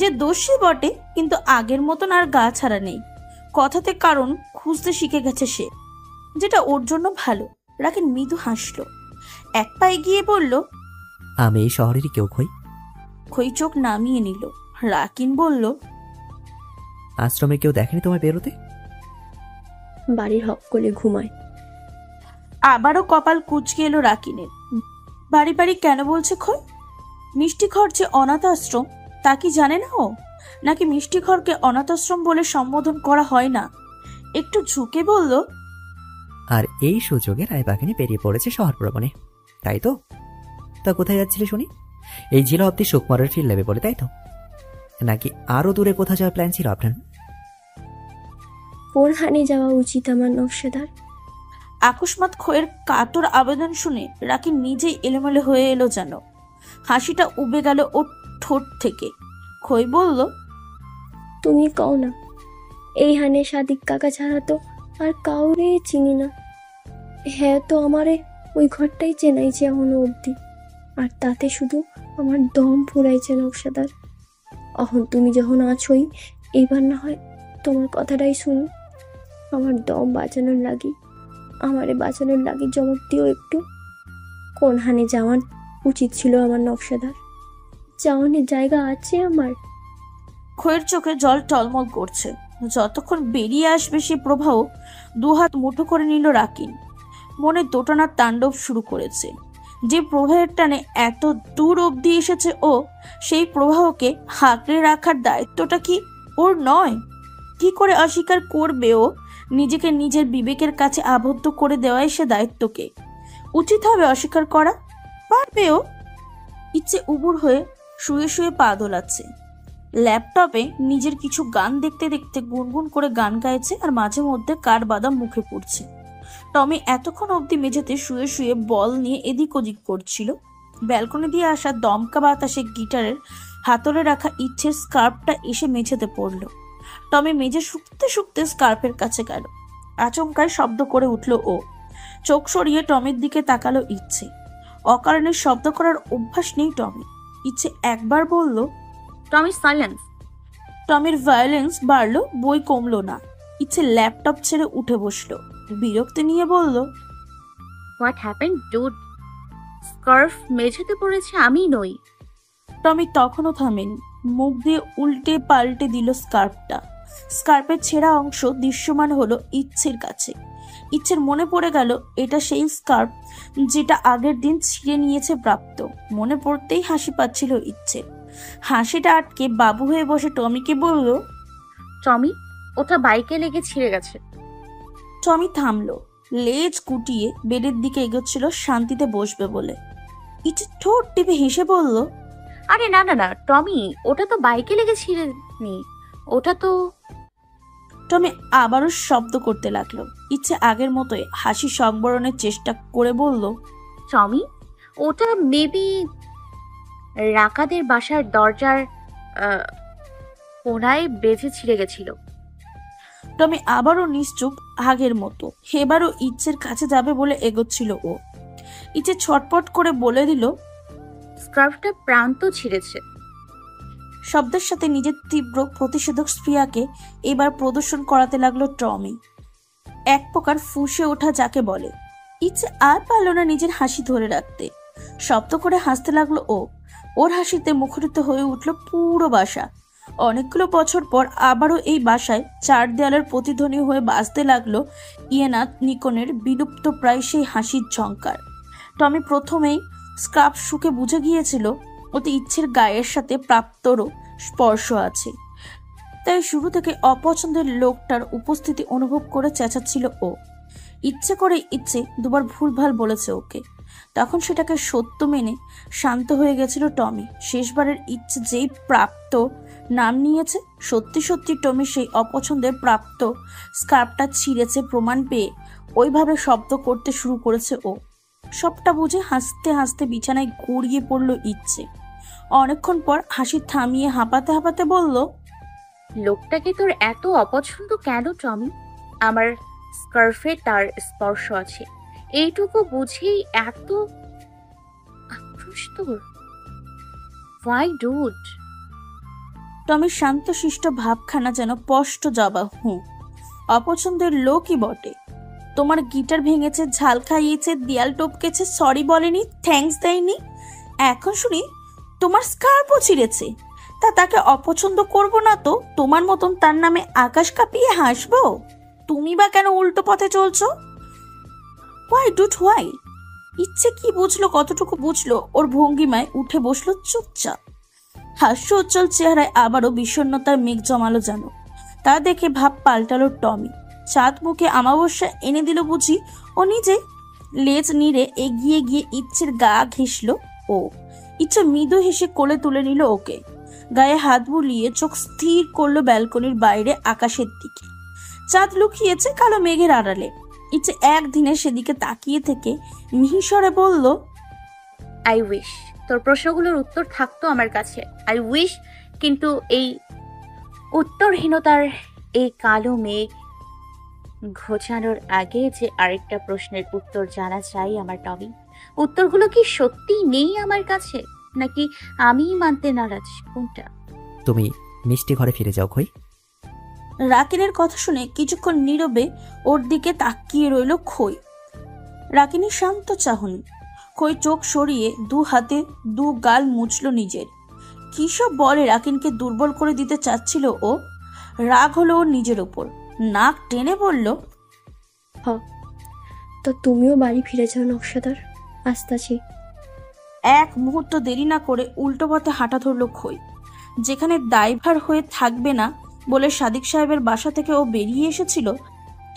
যে দোষী বটে কিন্তু আগের মতন আর গা ছাড়া নেই। কথাতে কারণ খুঁজতে শিখে গেছে সে, যেটা ওর জন্য ভালো। রাকিন মৃদু হাসল, এক পা এগিয়ে বলল, আমি এই শহরেরই কেউ খই। খই চোখ নামিয়ে নিল। রাকিন বলল, আশ্রমে কেউ দেখেনি তোমায় বেরোতে? বাড়ির হক করে ঘুমায়। আবারও কপাল কুঁচকে এলো রাকিনের। বাড়ি বাড়ি কেন বলছে খই? মিষ্টি ঘর যে অনাথ আশ্রম তা কি জানে না ও? নাকি মিষ্টি ঘরকে অনাথ আশ্রম বলে সম্বোধন করা হয় না? একটু ঝুঁকে বলল, আর এই সুযোগে রায়বাগানে বেরিয়ে পড়েছে শহর ভ্রমণে, তাই তো? তা কোথায় যাচ্ছিলে শুনি? এই জেলা অব্দি সুকুমারের ফিল নেবে বলে, তাই তো? নাকি আরো দূরে কোথাও যাওয়ার প্ল্যান ছিল আপনার? কোনখানে যাওয়া উচিত আমার নকশাদার? আকস্মাৎ খইয়ের কাতর আবেদন শুনে রাকিন নিজেই এলোমেলো হয়ে এলো যেন। হাসিটা উবে গেল ওর ঠোঁট থেকে। খই বলল, তুমি কও না, এইখানে সাদিক কাকা ছাড়া তো আর কাউরে চিনি না। হ্যাঁ তো আমারে ওই ঘরটাই চেনাইছে এখনো অবধি, আর তাতে শুধু আমার দম ফুরাইছে নকশাদার। এখন তুমি যখন আছোই, এইবার না হয় তোমার কথাটাই শুনি। আমার দম বাঁচানোর লাগি, আমারে বাঁচানোর লাগি জবাব দিও একটু। কোনখানে যাওয়ার উচিত ছিল আমার নকশাদার? যাওয়ানের জায়গা আছে আমার? খইয়ের চোখে জল টলমল করছে। যতক্ষণ বেরিয়ে আসবে সে প্রবাহ দুহাত মুঠো করে নিল রাকিন। মনে দোটানার তাণ্ডব শুরু করেছে। যে প্রবাহের টানে এত দূর অবধি এসেছে ও, সেই প্রবাহকে হাঁকড়ে রাখার দায়িত্বটা কি ওর নয়? কি করে অস্বীকার করবে ও নিজেকে নিজের বিবেকের কাছে আবদ্ধ করে দেওয়াই সে দায়িত্বকে? উচিত হবে অস্বীকার করা? পারবে ও? ইচ্ছে উবুর হয়ে শুয়ে শুয়ে পা দোলাচ্ছে। ল্যাপটপে নিজের কিছু গান দেখতে দেখতে গুনগুন করে গান গাইছে, আর মাঝে মধ্যে কাঠ বাদাম মুখে পড়ছে। টমি এতক্ষণ অবধি মেঝেতে শুয়ে শুয়ে বল নিয়ে এদিক ওদিক করছিল। ব্যালকনি দিয়ে আসা দমকা বাতাসে গিটারের হাতলে রাখা ইচ্ছের স্কার্ফটা এসে মেঝেতে পড়ল। টমি মেঝে শুকতে শুকতে স্কার্ফের কাছে গেল। আচমকায় শব্দ করে উঠল ও। চোখ সরিয়ে টমির দিকে তাকালো ইচ্ছে। অকারণে শব্দ করার অভ্যাস নেই টমি। ইচ্ছে একবার বলল, টমি সাইলেন্স। টমির ভায়োলেন্স বাড়লো, বই কমলো না। ইচ্ছে ল্যাপটপ ছেড়ে উঠে বসলো। বিরক্তি নিয়ে বলল, হোয়াট হ্যাপেন ডুড? স্কার্ফ মেঝেতে পড়েছে, আমি নই। টমি তখনও থামেনি। মুখ দিয়ে উল্টে পাল্টে দিল স্কার্ফটা। স্কার্ফের ছেঁড়া অংশ দৃশ্যমান হলো ইচ্ছের কাছে। ইচ্ছের মনে পড়ে গেল এটা সেই স্কার্ফ যেটা আগের দিন ছিঁড়ে নিয়েছে প্রাপ্ত। মনে পড়তেই হাসি পাচ্ছিল ইচ্ছে। হাসিটা আটকে বাবু হয়ে বসে টমিকে বলল, টমি, ওটা বাইকে লেগে ছিঁড়ে গেছে। টমি থামলো, লেজ গুটিয়ে বেডের দিকে এগোচ্ছিল শান্তিতে বসবে বলে। ইচ্ছে ঠোঁট টিপে হেসে বলল, আরে না না না টমি, ওটা তো বাইকে লেগে ছিঁড়েনি, ওটা তো। টমি আবারও শব্দ করতে লাগলো। ইচ্ছে আগের মতোই হাসি সংবরণের চেষ্টা করে বলল, টমি, ওটা মেবি রাকাদের বাসার দরজার কোনায় বেঁধে ছিঁড়ে গেছিল। টমি আবারও নিশ্চুপ আগের মতো। এবারও ইচ্ছের কাছে যাবে বলে এগোচ্ছিল ও। ইচ্ছে ছটপট করে বলে দিল, স্কার্ফটা প্রান্ত ছিঁড়েছে। শব্দের সাথে নিজের তীব্র প্রতিষেধক স্প্রিয়াকে এবার প্রদর্শন করাতে লাগলো টমি। এক প্রকার ফুঁসে ওঠা যাকে বলে। ইচ্ছে আর পারল না নিজের হাসি ধরে রাখতে। শব্দ করে হাসতে লাগলো ও। ওর হাসিতে মুখরিত হয়ে উঠল পুরো বাসা। অনেকগুলো বছর পর আবারও এই বাসায় চার দেয়ালের প্রতিধ্বনি হয়ে বাজতে লাগলো ইয়েনাথ নিকনের বিলুপ্ত প্রায় সেই হাসির ঝংকার। টমি প্রথমেই স্কার্ফ শুকে বুঝে গিয়েছিল ওতে ইচ্ছের গায়ের সাথে প্রাপ্তরও স্পর্শ আছে, তাই শুরু থেকে অপছন্দের লোকটার উপস্থিতি অনুভব করে চেঁচাচ্ছিল ও। ইচ্ছে করে ইচ্ছে দুবার ভুলভাল বলেছে ওকে, তখন সেটাকে সত্য মেনে শান্ত হয়ে গেছিল টমি। শেষবারের ইচ্ছে যেই প্রাপ্ত নাম নিয়েছে, সত্যি সত্যি টমি সেই অপছন্দের প্রাপ্ত স্কার্ফটা ছিঁড়েছে প্রমাণ পেয়ে ওইভাবে শব্দ করতে শুরু করেছে ও। সবটা বুঝে হাসতে হাসতে বিছানায় গড়িয়ে পড়ল ইচ্ছে। অনেকক্ষণ পর হাসি থামিয়ে হাঁপাতে হাঁপাতে বলল, লোকটাকে তোর এত অপছন্দ কেন টমি? আমার স্কার্ফে তার স্পর্শ আছে, এইটুকু বুঝেই এত আক্রোশ তোর? Why dude? টমির শান্তশিষ্ট ভাবখানা যেন স্পষ্ট জবাব, অপছন্দের লোকই বটে। তোমার গিটার ভেঙেছে, ঝাল খাইয়েছে, দেয়াল টপকেছে, সরি বলেনি, থ্যাঙ্কস দেয়নি, এখন শুনি তোমার স্কার্ফও ছিঁড়েছে। তাকে অপছন্দ করব না তো তোমার মতন তার নামে আকাশ কাঁপিয়ে হাসবো? তুমি বা কেন উল্টো পথে চলছো? Why dude why? ইচ্ছে কি বুঝলো, কতটুকু বুঝলো, ওর ভঙ্গিমায় উঠে বসলো চুপচাপ। হাস্য উজ্জ্বল চেহারায় আবারও বিষণ্ণতার মেঘ জমালো যেন। তা দেখে ভাব পাল্টালো টমি। চাঁদ মুখে আমাবস্যা এনে দিল বুঝি ও নিজে। লেজ নিড়ে এগিয়ে গিয়ে ইচ্ছের গা ঘেঁষল ও। ইচ্ছে মৃদু হেসে কোলে তুলে নিল ওকে। গায়ে হাত বুলিয়ে চোখ স্থির করলো ব্যালকনির বাইরে আকাশের দিকে। চাঁদ লুকিয়েছে কালো মেঘের আড়ালে। ইচ্ছে একদিনে সেদিকে তাকিয়ে থেকে মিহিস্বরে বলল, আই উইশ তোর প্রশ্নগুলোর উত্তর থাকতো আমার কাছে। আই উইশ, কিন্তু এই উত্তরহীনতার এই কালো মেঘ ঘোচানোর আগে যে আরেকটা প্রশ্নের উত্তর জানা চাই আমার টমি। উত্তরগুলো কি সত্যি নেই আমার কাছে, নাকি আমিই মানতে নারাজ? কোনটা? তুমি মিষ্টি ঘরে ফিরে যাও খই। রাকিনের কথা শুনে কিছুক্ষণ নীরবে ওর দিকে তাকিয়ে রইল খই। রাকিনীর শান্ত চাহনি। খই চোখ সরিয়ে দু হাতে দু গাল মুছল নিজের। কি সব বলে রাকিনকে দুর্বল করে দিতে চাচ্ছিল ও। রাগ হলো ওর নিজের ওপর। নাক টেনে বলল, তো তুমিও বাড়ি ফিরে যাও নকশাদার, আসতাছি। এক মুহূর্ত দেরি না করে উল্টো পথে হাঁটা ধরল খই। যেখানে দায়ভার হয়ে থাকবে না বলে সাদিক সাহেবের বাসা থেকে ও বেরিয়ে এসেছিল,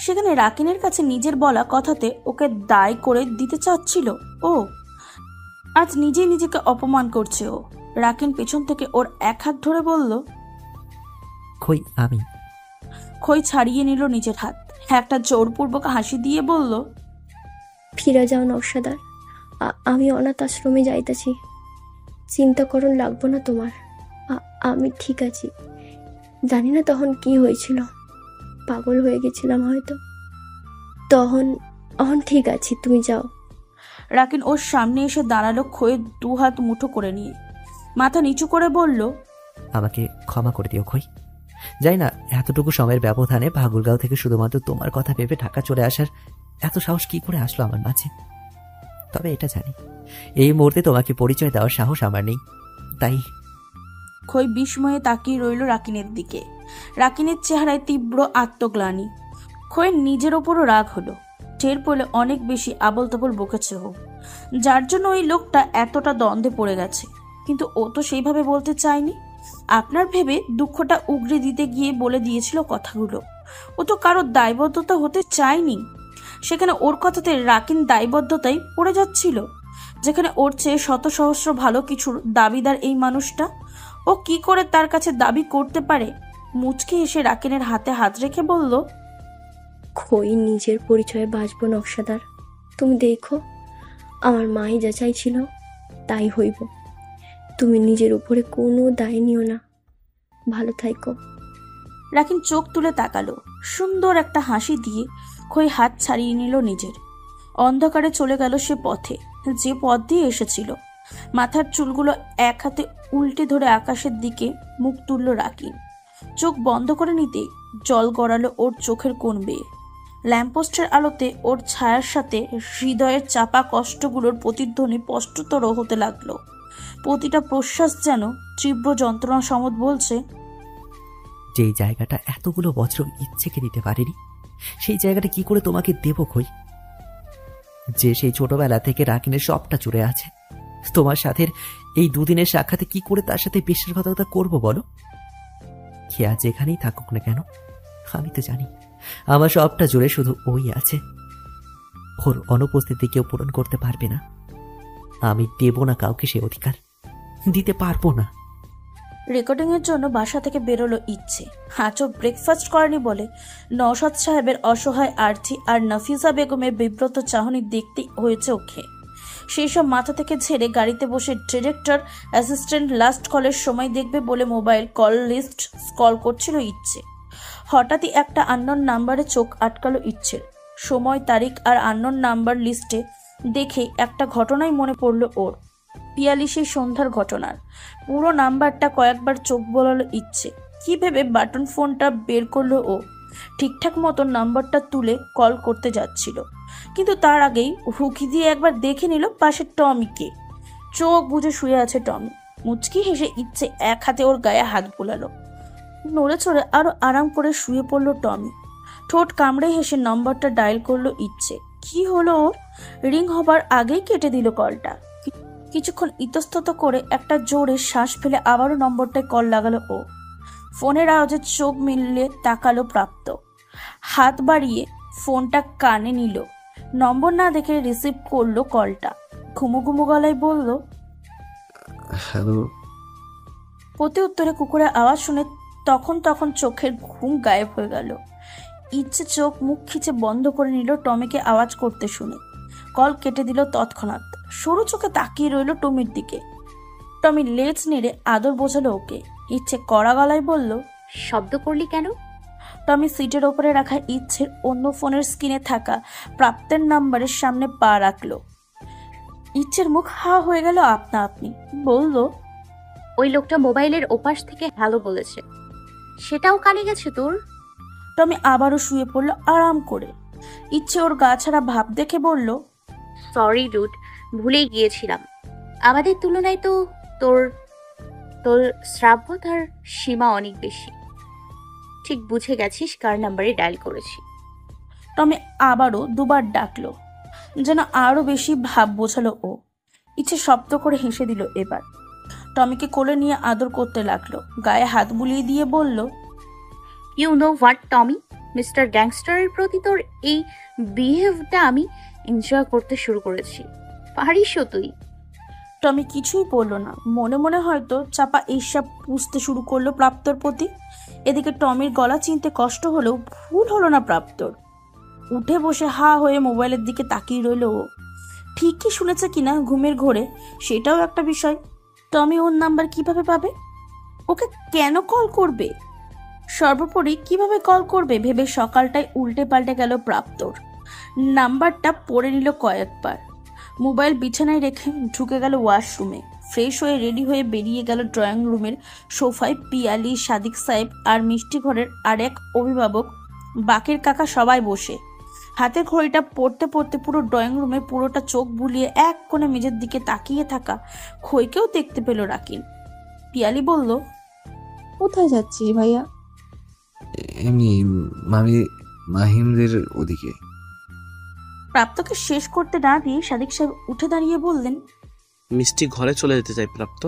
সেখানে রাকিনের কাছে নিজের বলা কথাতে ওকে দায় করে দিতে চাচ্ছিল ও। আজ নিজেই নিজেকে অপমান করছে ও। রাকিন পেছন থেকে ওর এক হাত ধরে বলল, খই আমি। খই ছাড়িয়ে নিল নিজের হাত, একটা জোরপূর্বক হাসি দিয়ে বলল, ফিরে যাও নকশাদার, আমি অনাথ আশ্রমে যাইতেছি। চিন্তা করুন লাগবো না তোমার, আমি ঠিক আছি। জানি না তখন কি হয়েছিল, পাগল হয়ে গেছিলাম হয়তো। তখন ঠিক আছি, তুমি যাও। রাকিন ওর সামনে এসে দাঁড়ালো খইয়ের দু হাত মুঠো করে নিয়ে। মাথা নিচু করে বলল, আমাকে ক্ষমা করে দিও খই। যাই না এতটুকু সময়ের ব্যবধানে ভাগুলগাঁও থেকে শুধুমাত্র তোমার কথা ভেবে ঢাকা চলে আসার এত সাহস কি করে আসলো আমার মাঝে। তবে এটা জানি, এই মুহূর্তে তোমাকে পরিচয় দেওয়ার সাহস আমার নেই, তাই। খই বিস্ময়ে তাকিয়ে রইল রাকিনের দিকে। রাকিনের চেহারায় তীব্র আত্মগ্লানি। খইয়ের নিজের ওপরও রাগ হলো। টের পেলে অনেক বেশি আবল তাবল বকেছে ও, যার জন্য ওই লোকটা এতটা দ্বন্দ্বে পড়ে গেছে। কিন্তু ও তো সেইভাবে বলতে চায়নি। আপনার ভেবে দুঃখটা উগরে দিতে গিয়ে বলে দিয়েছিল কথাগুলো। ও তো কারোর দায়বদ্ধতা হতে চায়নি। সেখানে ওর কথাতে রাকিন দায়বদ্ধতাই পড়ে যাচ্ছিল, যেখানে ওর চেয়ে শত সহস্র ভালো কিছুর দাবিদার এই মানুষটা। ও কি করে তার কাছে দাবি করতে পারে? মুচকি হেসে রাকিনের হাতে হাত রেখে বলল, খই নিজের পরিচয়ে বাঁচব নকশাদার। তুমি দেখো, আমার মাই যা চাইছিল তাই হইব। তুমি নিজের উপরে কোনো দায় নিও না। ভালো থাইকো। রাকিন চোখ তুলে তাকালো। সুন্দর একটা হাসি দিয়ে খই হাত ছাড়িয়ে নিল নিজের। অন্ধকারে চলে গেল সে পথে, যে পথ দিয়ে এসেছিল। মাথার চুলগুলো এক হাতে উল্টে ধরে আকাশের দিকে মুখ তুলল রাকিন। চোখ বন্ধ করে নিতে জল গড়ালো ওর চোখের কোণ বেয়ে। ল্যাম্পপোস্টের আলোতে ওর ছায়ার সাথে হৃদয়ের চাপা কষ্টগুলোর প্রতিধ্বনি স্পষ্টতর হতে লাগলো। প্রতিটা প্রশ্বাস যেন তীব্র যন্ত্রণা সমত বলছে, যেই জায়গাটা এতগুলো বছর ইচ্ছেকে দিতে পারিনি, সেই জায়গাটা কি করে তোমাকে দেব খই? যে সেই ছোটবেলা থেকে রাকিনের সবটা জুড়ে আছে, তোমার সাথে এই দুদিনের সাক্ষাতে কি করে তার সাথে বিশ্বাসঘাতকতা করবো বলো? কে আজ এখানেই থাকুক না কেন, আমি তো জানি আমার সবটা জুড়ে শুধু ওই আছে। ওর অনুপস্থিতি কেউ পূরণ করতে পারবে না। আমি দেব না কাউকে সে অধিকার, দিতে পারবো না। রেকর্ডিং এর জন্য বাসা থেকে বেরোলো ইচ্ছে। আজও ব্রেকফাস্ট করেনি বলে নওশাদ সাহেবের অসহায় আর্থি আর নাফিসা বেগমের বিব্রত চাহনি দেখতে হয়েছে ওকে। সেই সব মাথা থেকে ঝেড়ে গাড়িতে বসে ডিরেক্টর অ্যাসিস্ট্যান্ট লাস্ট কলের সময় দেখবে বলে মোবাইল কল লিস্ট স্ক্রল করছিল ইচ্ছে। হঠাৎই একটা আননোন নাম্বারে চোখ আটকালো ইচ্ছের। সময়, তারিখ আর আননোন নাম্বার লিস্টে দেখে একটা ঘটনাই মনে পড়ল ওর। পিয়ালি সেই সন্ধ্যার ঘটনার। পুরো নাম্বারটা কয়েকবার চোখ বোলালো ইচ্ছে। কি ভেবে বাটন ফোনটা বের করলো ও। ঠিকঠাক মতো নাম্বারটা তুলে কল করতে যাচ্ছিল, কিন্তু তার আগেই হুকি দিয়ে একবার দেখে নিল পাশের টমিকে। চোখ বুজে শুয়ে আছে টমি। মুচকি হেসে ইচ্ছে এক হাতে ওর গায়ে হাত বোলালো। নড়ে চড়ে আরো আরাম করে শুয়ে পড়লো টমি। ঠোঁট কামড়ে হেসে নম্বরটা ডায়াল করলো ইচ্ছে। কি হলো ওর? রিং হবার আগেই কেটে দিল কলটা। কিছুক্ষণ ইতস্তত করে একটা জোরে শ্বাস ফেলে আবারও নম্বরটায় কল লাগালো ও। ফোনের আওয়াজে চোখ মিললে তাকালো প্রাপ্ত। হাত বাড়িয়ে ফোনটা কানে নিল। নম্বর না দেখে রিসিভ করলো কলটা। ঘুমো ঘুমো গলায় বলল, হ্যালো। প্রতি উত্তরে কুকুরের আওয়াজ শুনে তখন চোখের ঘুম গায়েব হয়ে গেল। ইচ্ছে চোখ মুখ খিচে বন্ধ করে নিল টমিকে আওয়াজ করতে শুনে। কল কেটে দিল তৎক্ষণাৎ। সরু চোখে তাকিয়ে রইল টমির দিকে। টমি লেজ নেড়ে আদর বোঝালো ওকে। ইচ্ছে কড়া গলায় বলল, শব্দ করলি কেন? টমি সিটের ওপরে রাখা ইচ্ছের অন্য ফোনের স্ক্রিনে থাকা প্রাপ্তের নাম্বারের সামনে পা রাখলো। ইচ্ছের মুখ হা হয়ে গেল আপনা আপনি। বলল, ওই লোকটা মোবাইলের ওপাশ থেকে হ্যালো বলেছে, সেটাও কানে গেছে তোর? টমি আবারও শুয়ে পড়ল আরাম করে। ইচ্ছে ওর গা ছাড়া ভাব দেখে বলল, সরি ডুড, ভুলেই গিয়েছিলাম। আমাদের তুলনায় তো তোর তোর শ্রাব্যতার সীমা অনেক বেশি। ঠিক বুঝে গেছিস কার নাম্বারে ডায়াল করেছি। টমি আবারও দুবার ডাকলো, যেন আরো বেশি ভাব বোঝালো ও। ইচ্ছে শব্দ করে হেসে দিল এবার। টমিকে কোলে নিয়ে আদর করতে লাগলো। গায়ে হাত বুলিয়ে দিয়ে বলল, you know what Tommy, mister গ্যাংস্টারের প্রতি তোর এই বিহেভটা আমি এনজয় করতে শুরু করেছি। পারিসও তুই। টমি কিছুই বলল না। মনে মনে হয়তো চাপা এইসব পুষতে শুরু করলো প্রাপ্তর প্রতি। এদিকে টমির গলা চিনতে কষ্ট হলেও ভুল হলো না প্রাপ্তর। উঠে বসে হা হয়ে মোবাইলের দিকে তাকিয়ে রইল ও। ঠিক কি শুনেছে কিনা ঘুমের ঘোরে সেটাও একটা বিষয়। টমি ওর নাম্বার কিভাবে পাবে? ওকে কেন কল করবে? সর্বোপরি কিভাবে কল করবে ভেবে সকালটায় উল্টে পাল্টে গেল প্রাপ্তর। নাম্বারটা পড়ে নিল কয়েকবার। মোবাইল বিছানায় রেখে ঢুকে গেল ওয়াশরুমে। ফ্রেশ হয়ে রেডি হয়ে বেরিয়ে গেল ড্রয়িং রুমের সোফায়। পিয়ালি, সাদিক সাহেব আর মিষ্টি ঘরের আর এক অভিভাবক, বাকের কাকা সবাই বসে। হাতের ঘড়িটা পড়তে পড়তে পুরো ড্রয়িং রুমে পুরোটা চোখ বুলিয়ে এক কোণে মেঝের দিকে তাকিয়ে থাকা খইকেও দেখতে পেল রাকিন। পিয়ালি বলল, কোথায় যাচ্ছিস ভাইয়া? এমনি মাহিমদের ওদিকে। প্রাপ্তকে শেষ করতে না দিয়ে সাদিক সাহেব উঠে দাঁড়িয়ে বললেন, মিষ্টি ঘরে চলে যেতে চাই প্রাপ্ত।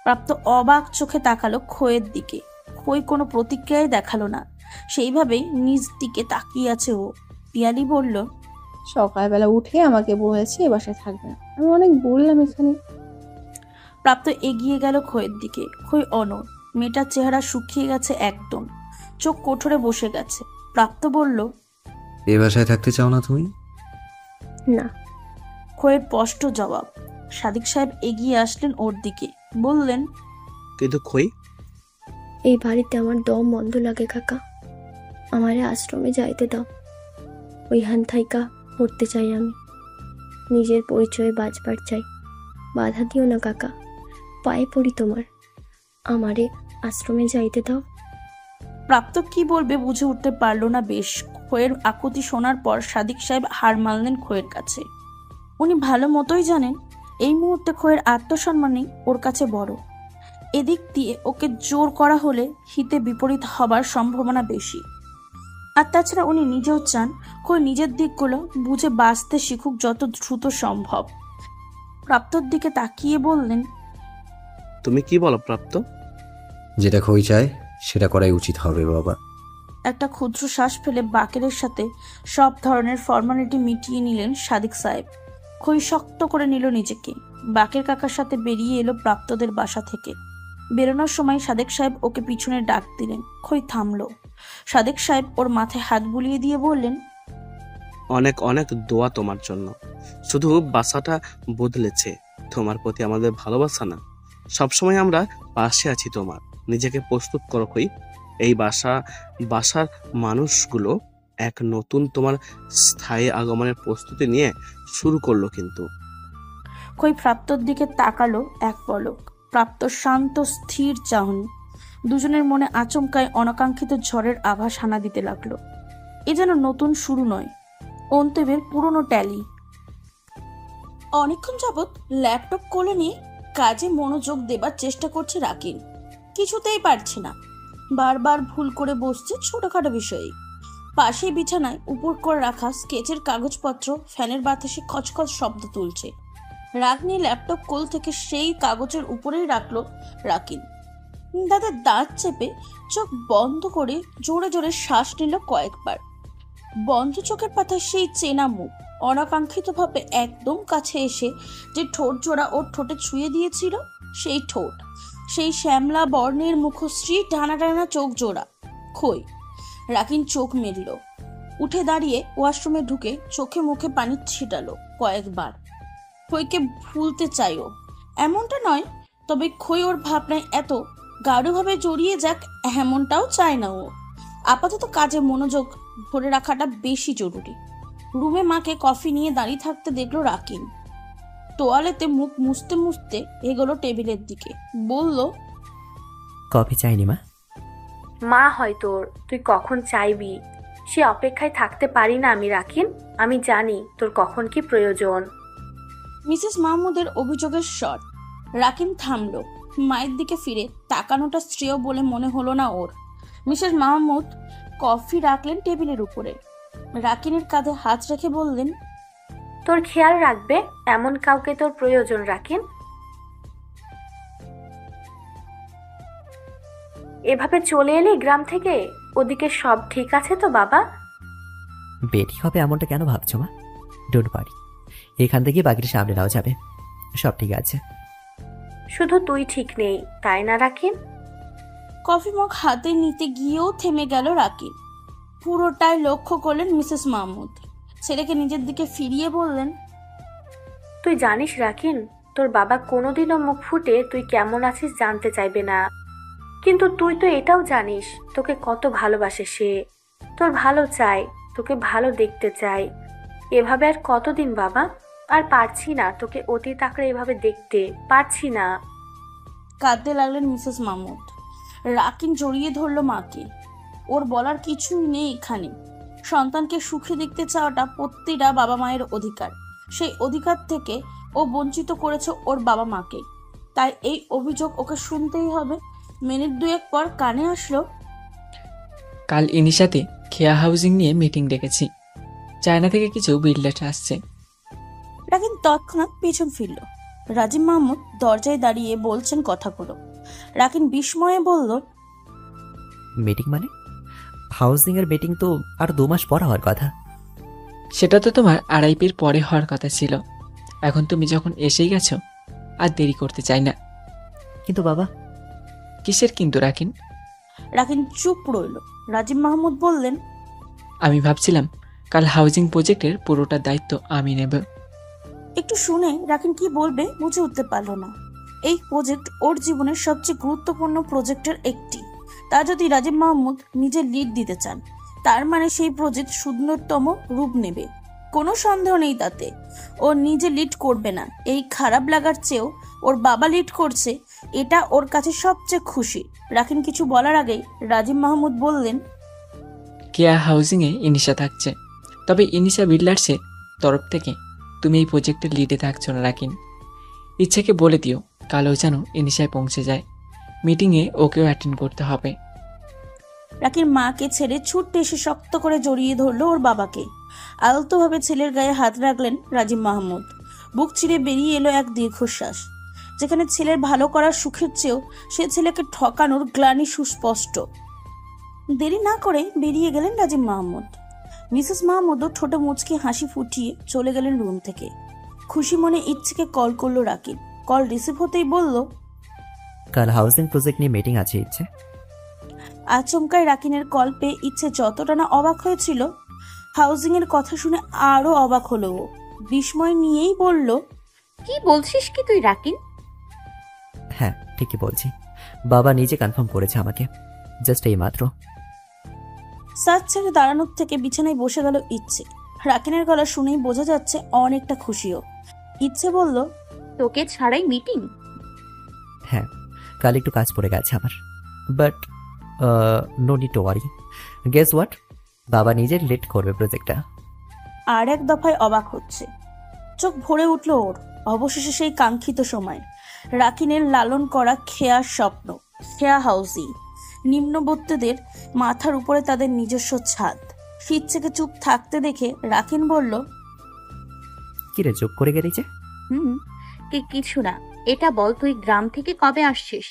প্রাপ্ত অবাক চোখে তাকালো খোয়ের দিকে। খই কোনো প্রতিক্রিয়াই দেখালো না, সেইভাবেই নিজ দিকে তাকিয়ে আছে ও। পিয়ালি বলল, সকালবেলা উঠে আমাকে বলেছে এ বাসায় থাকবে না, আমি অনেক বললাম এখানে। প্রাপ্ত এগিয়ে গেল খইয়ের দিকে। খই অনড়, মেয়েটার চেহারা শুকিয়ে গেছে একদম, চোখ কোঠরে বসে গেছে। প্রাপ্ত বলল, এ বাসায় থাকতে চাও না তুমি? না। খইয়ের স্পষ্ট জবাব। সাদিক সাহেব এগিয়ে আসলেন ওর দিকে, বললেন, কিন্তু খই, এই বাড়িতে আমার দম বন্ধ লাগে কাকা, আমারে আশ্রমে যাইতে দাও। ওইখান থাইকা পড়তে চাই আমি, নিজের পরিচয়ে বাঁচবার চাই। বাধা দিও না কাকা, পায়ে পড়ি তোমার, আমারে আশ্রমে যাইতে দাও। প্রাপ্ত কি বলবে বুঝে উঠতে পারলো না বেশ। খোয়ের আকুতি শোনার পর সাদিক সাহেব হার মানলেন খোয়ের কাছে। উনি ভালো মতোই জানেন এই মুহূর্তে খোয়ের আত্মসম্মানই ওর কাছে বড়। এদিক দিয়ে ওকে জোর করা হলে হিতে বিপরীত হবার সম্ভাবনা বেশি। আর তাছাড়া উনি নিজেও চান খোয় নিজের দিকগুলো বুঝে বাঁচতে শিখুক যত দ্রুত সম্ভব। প্রাপ্তর দিকে তাকিয়ে বললেন, তুমি কি বলো প্রাপ্ত? যেটা খই চায় সেটা করাই উচিত হবে বাবা। একটা ক্ষুদ্র শ্বাস ফেলে বাকেরের সাথে সব ধরনের ফর্মালিটি মিটিয়ে নিলেন সাদিক সাহেব। খই শক্ত করে নিল নিজেকে। বাকের কাকার সাথে বেরিয়ে এলো প্রাপ্তদের বাসা থেকে। বেরোনোর সময় সাদেক সাহেব ওকে পিছনে ডাক দিলেন। খই থামলো। সাদেক সাহেব ওর মাথায় হাত বুলিয়ে দিয়ে বললেন, অনেক অনেক দোয়া তোমার জন্য। শুধু বাসাটা বদলেছে, তোমার প্রতি আমাদের ভালোবাসা না। সবসময় আমরা পাশে আছি তোমার। নিজেকে প্রস্তুত করো খই। এই বাসার মানুষগুলো এক নতুন তোমার স্থায়ী আগমনের প্রস্তুতি নিয়ে শুরু করলো কিন্তু। খই প্রাপ্তর দিকে তাকালো এক পলক। প্রাপ্ত শান্ত স্থির চাহনি। দুজনের মনে আচমকায় অনাকাঙ্ক্ষিত ঝড়ের আভাস হানা দিতে লাগলো। এ যেন নতুন শুরু নয়, অন্তেবের পুরনো ট্যালি। অনেকক্ষণ যাবৎ ল্যাপটপ কোলে নিয়ে কাজে মনোযোগ দেবার চেষ্টা করছে রাকিন। কিছুতেই পারছে না, বারবার ভুল করে বসছে ছোটখাটো বিষয়ে। পাশে বিছানায় উপর করে রাখা স্কেচের কাগজপত্র ফ্যানের বাতাসে খচখচ শব্দ তুলছে। রাগ নিয়ে ল্যাপটপ কোল থেকে সেই কাগজের উপরেই রাখলো রাকিন। দাদা দাঁত চেপে চোখ বন্ধ করে জোরে জোরে শ্বাস নিল কয়েকবার। বন্ধ চোখের পাতায় সেই চেনা মুখ, অনাকাঙ্ক্ষিতভাবে একদম কাছে এসে যে ঠোঁট জোড়া ওর ঠোঁটে ছুঁয়ে দিয়েছিল, সেই ঠোঁট, সেই শ্যামলা বর্ণের মুখশ্রী, টানা টানা চোখ জোড়া। খই। রাকিন চোখ মেলল, উঠে দাঁড়িয়ে ওয়াশরুমে ঢুকে চোখে মুখে পানি ছিটালো কয়েকবার। খইকে ভুলতে চাইও এমনটা নয়, তবে খই ওর ভাবনায় এত গাঢ়ভাবে জড়িয়ে যাক এমনটাও চায় না ও। আপাতত কাজে মনোযোগ ধরে রাখাটা বেশি জরুরি। রুমে মাকে কফি নিয়ে দাঁড়িয়ে থাকতে দেখলো রাকিন। তোয়ালেতে মুখ মুছতে মুছতে এগোলো টেবিলের দিকে, বলল, কফি চাইনি মা। মা হয় তোর, তুই কখন চাইবি সে অপেক্ষায় থাকতে পারি না আমি রাকিন। আমি জানি তোর কখন কি প্রয়োজন। মিসেস মাহমুদের অভিযোগের স্বর। রাকিন থামলো। মায়ের দিকে ফিরে তাকানোটা শ্রেয় বলে মনে হলো না ওর। মিসেস মাহমুদ কফি রাখলেন টেবিলের উপরে। রাকিনের কাঁধে হাত রেখে বললেন, তোর খেয়াল রাখবে এমন কাউকে তোর প্রয়োজন রাকিন। এভাবে চলে এলি গ্রাম থেকে? ওদিকে সব ঠিক আছে তো বাবা? বেটি হবে এমনটা কেন ভাবছো মা? ডোন্ট ওয়ারি, এখান থেকে বাকিটা সামনে নেওয়া যাবে, সব ঠিক আছে। শুধু তুই ঠিক নেই, তাই না রাকিন? কফি মগ হাতে নিতে গিয়েও থেমে গেল রাকিন। পুরোটাই লক্ষ্য করলেন মিসেস মাহমুদ। ছেলেকে নিজের দিকে ফিরিয়ে বললেন, তুই জানিস রাকিন, তোর বাবা কোনোদিনও মুখ ফুটে তুই কেমন আছিস জানতে চাইবে না। কিন্তু তুই তো এটাও জানিস তোকে কত ভালোবাসে সে। তোর ভালো চায়, তোকে ভালো দেখতে চায়। এভাবে আর কতদিন বাবা? আর পারছি না তোকে অতীত আঁকড়ে এভাবে দেখতে, পারছি না। কাঁদতে লাগলেন মিসেস মাহমুদ। রাকিন জড়িয়ে ধরল মাকে। ওর বলার কিছুই নেই এখানে। সন্তানকে সুখে দেখতে চাওয়াটা প্রতিটা বাবা মায়ের অধিকার। সেই অধিকার থেকে ও বঞ্চিত করেছে ওর বাবা মাকে। তাই এই অভিযোগ ওকে শুনতেই হবে। মিনিট দুয়েক পর কানে আসলো, কাল ইনিশাতে খেয়া হাউজিং নিয়ে মিটিং ডেকেছি, চায়না থেকে কিছু বিল্ডার আসছে। রাকিন তৎক্ষণাৎ পেছন ফিরল। রাজিম মাহমুদ দরজায় দাঁড়িয়ে বলছেন কথাগুলো। রাকিন বিস্ময়ে বলল, মিটিং মানে? হাউজিং এর মিটিং তো আর 2 মাস পর হওয়ার কথা। সেটা তো তোমার আড়াইপির পরে হওয়ার কথা ছিল। এখন তুমি যখন এসেই গেছো, আর দেরি করতে চাই না। কিন্তু বাবা। কিসের কিন্তু রাকিন? রাকিন চুপ রইল। রাজিম মাহমুদ বললেন, আমি ভাবছিলাম কাল হাউজিং প্রজেক্টের পুরোটা দায়িত্ব আমি নেব। একটু শুনে রাকিন কি বলবে বুঝে উঠতে পারল না। এই প্রজেক্ট ওর জীবনের সবচেয়ে গুরুত্বপূর্ণ প্রজেক্টের একটি। তা যদি রাজিম মাহমুদ নিজে লিড দিতে চান, তার মানে সেই প্রজেক্ট সুন্দরতম রূপ নেবে। কোনো সন্দেহ নেই তাতে। ও নিজে লিড করবে না, এই খারাপ লাগার চেয়েও ওর বাবা লিড করছে, এটা ওর কাছে সবচেয়ে খুশি। রাকিন কিছু বলার আগেই রাজিম মাহমুদ বললেন, কেয়া হাউজিংয়ে ইনিশা থাকছে, তবে ইনিশা বিল্ডার্সের তরফ থেকে তুমি এই প্রজেক্টের লিডে থাকছো না রাকিন। ইচ্ছাকে বলে দিও কালও যেন ইনিশায় পৌঁছে যায়। মিটিংয়ে ওকেও অ্যাটেন্ড করতে হবে। রাকির মাকে ছেড়ে ছুটতে এসে শক্ত করে জড়িয়ে ধরলো ওর বাবাকে। আলতোভাবে ছেলের গায়ে হাত রাখলেন রাজিম মাহমুদ। বুক চিরে বেরিয়ে এলো এক দীর্ঘশ্বাস। যেখানে ছেলের ভালো করার সুখের চেয়েও সে ছেলেকে ঠকানোর গ্লানি সুস্পষ্ট। দেরি না করে বেরিয়ে গেলেন রাজিম মাহমুদ। মিসেস মাহমুদও ঠোঁটে মুচকি হাসি ফুটিয়ে চলে গেলেন রুম থেকে। খুশি মনে ইচ্ছেকে কল করলো রাকিব। কল রিসিভ হতেই বলল, কাল হাউজিং প্রজেক্ট নিয়ে মিটিং আছে ইচ্ছে। আচমকায় রাকিনের কল পেয়ে ইচ্ছে যতটা না অবাক হয়েছিল, হাউজিং এর কথা শুনে আরো অবাক হলো ও। বিস্ময় নিয়েই বলল, কি বলছিস কি তুই রাকিন? হ্যাঁ ঠিকই বলছি, বাবা নিজে কনফার্ম করেছে আমাকে জাস্ট এই মাত্র। সাজ ছেড়ে দাঁড়ানোর থেকে বিছানায় বসে গেল ইচ্ছে। রাকিনের গলা শুনেই বোঝা যাচ্ছে অনেকটা খুশিও। ইচ্ছে বলল, তোকে ছাড়াই মিটিং? হ্যাঁ, কাল একটু কাজ পড়ে গেছে আমার, but no need to worry. Guess what, বাবা নিজের লিড করবে প্রজেক্টটা। আর এক দফায় অবাক হচ্ছে। চোখ ভরে উঠল ওর। অবশেষে সেই কাঙ্ক্ষিত সময়, রাকিনের লালন করা খেয়ার স্বপ্ন, খেয়া হাউজিং। নিম্নবর্তীদের মাথার উপরে তাদের নিজস্ব ছাদ। ইচ্ছেকে চুপ থাকতে দেখে রাকিন বলল, কিরে চুপ করে গেলি যে? কিছু না, এটা বল তুই গ্রাম থেকে কবে আসছিস?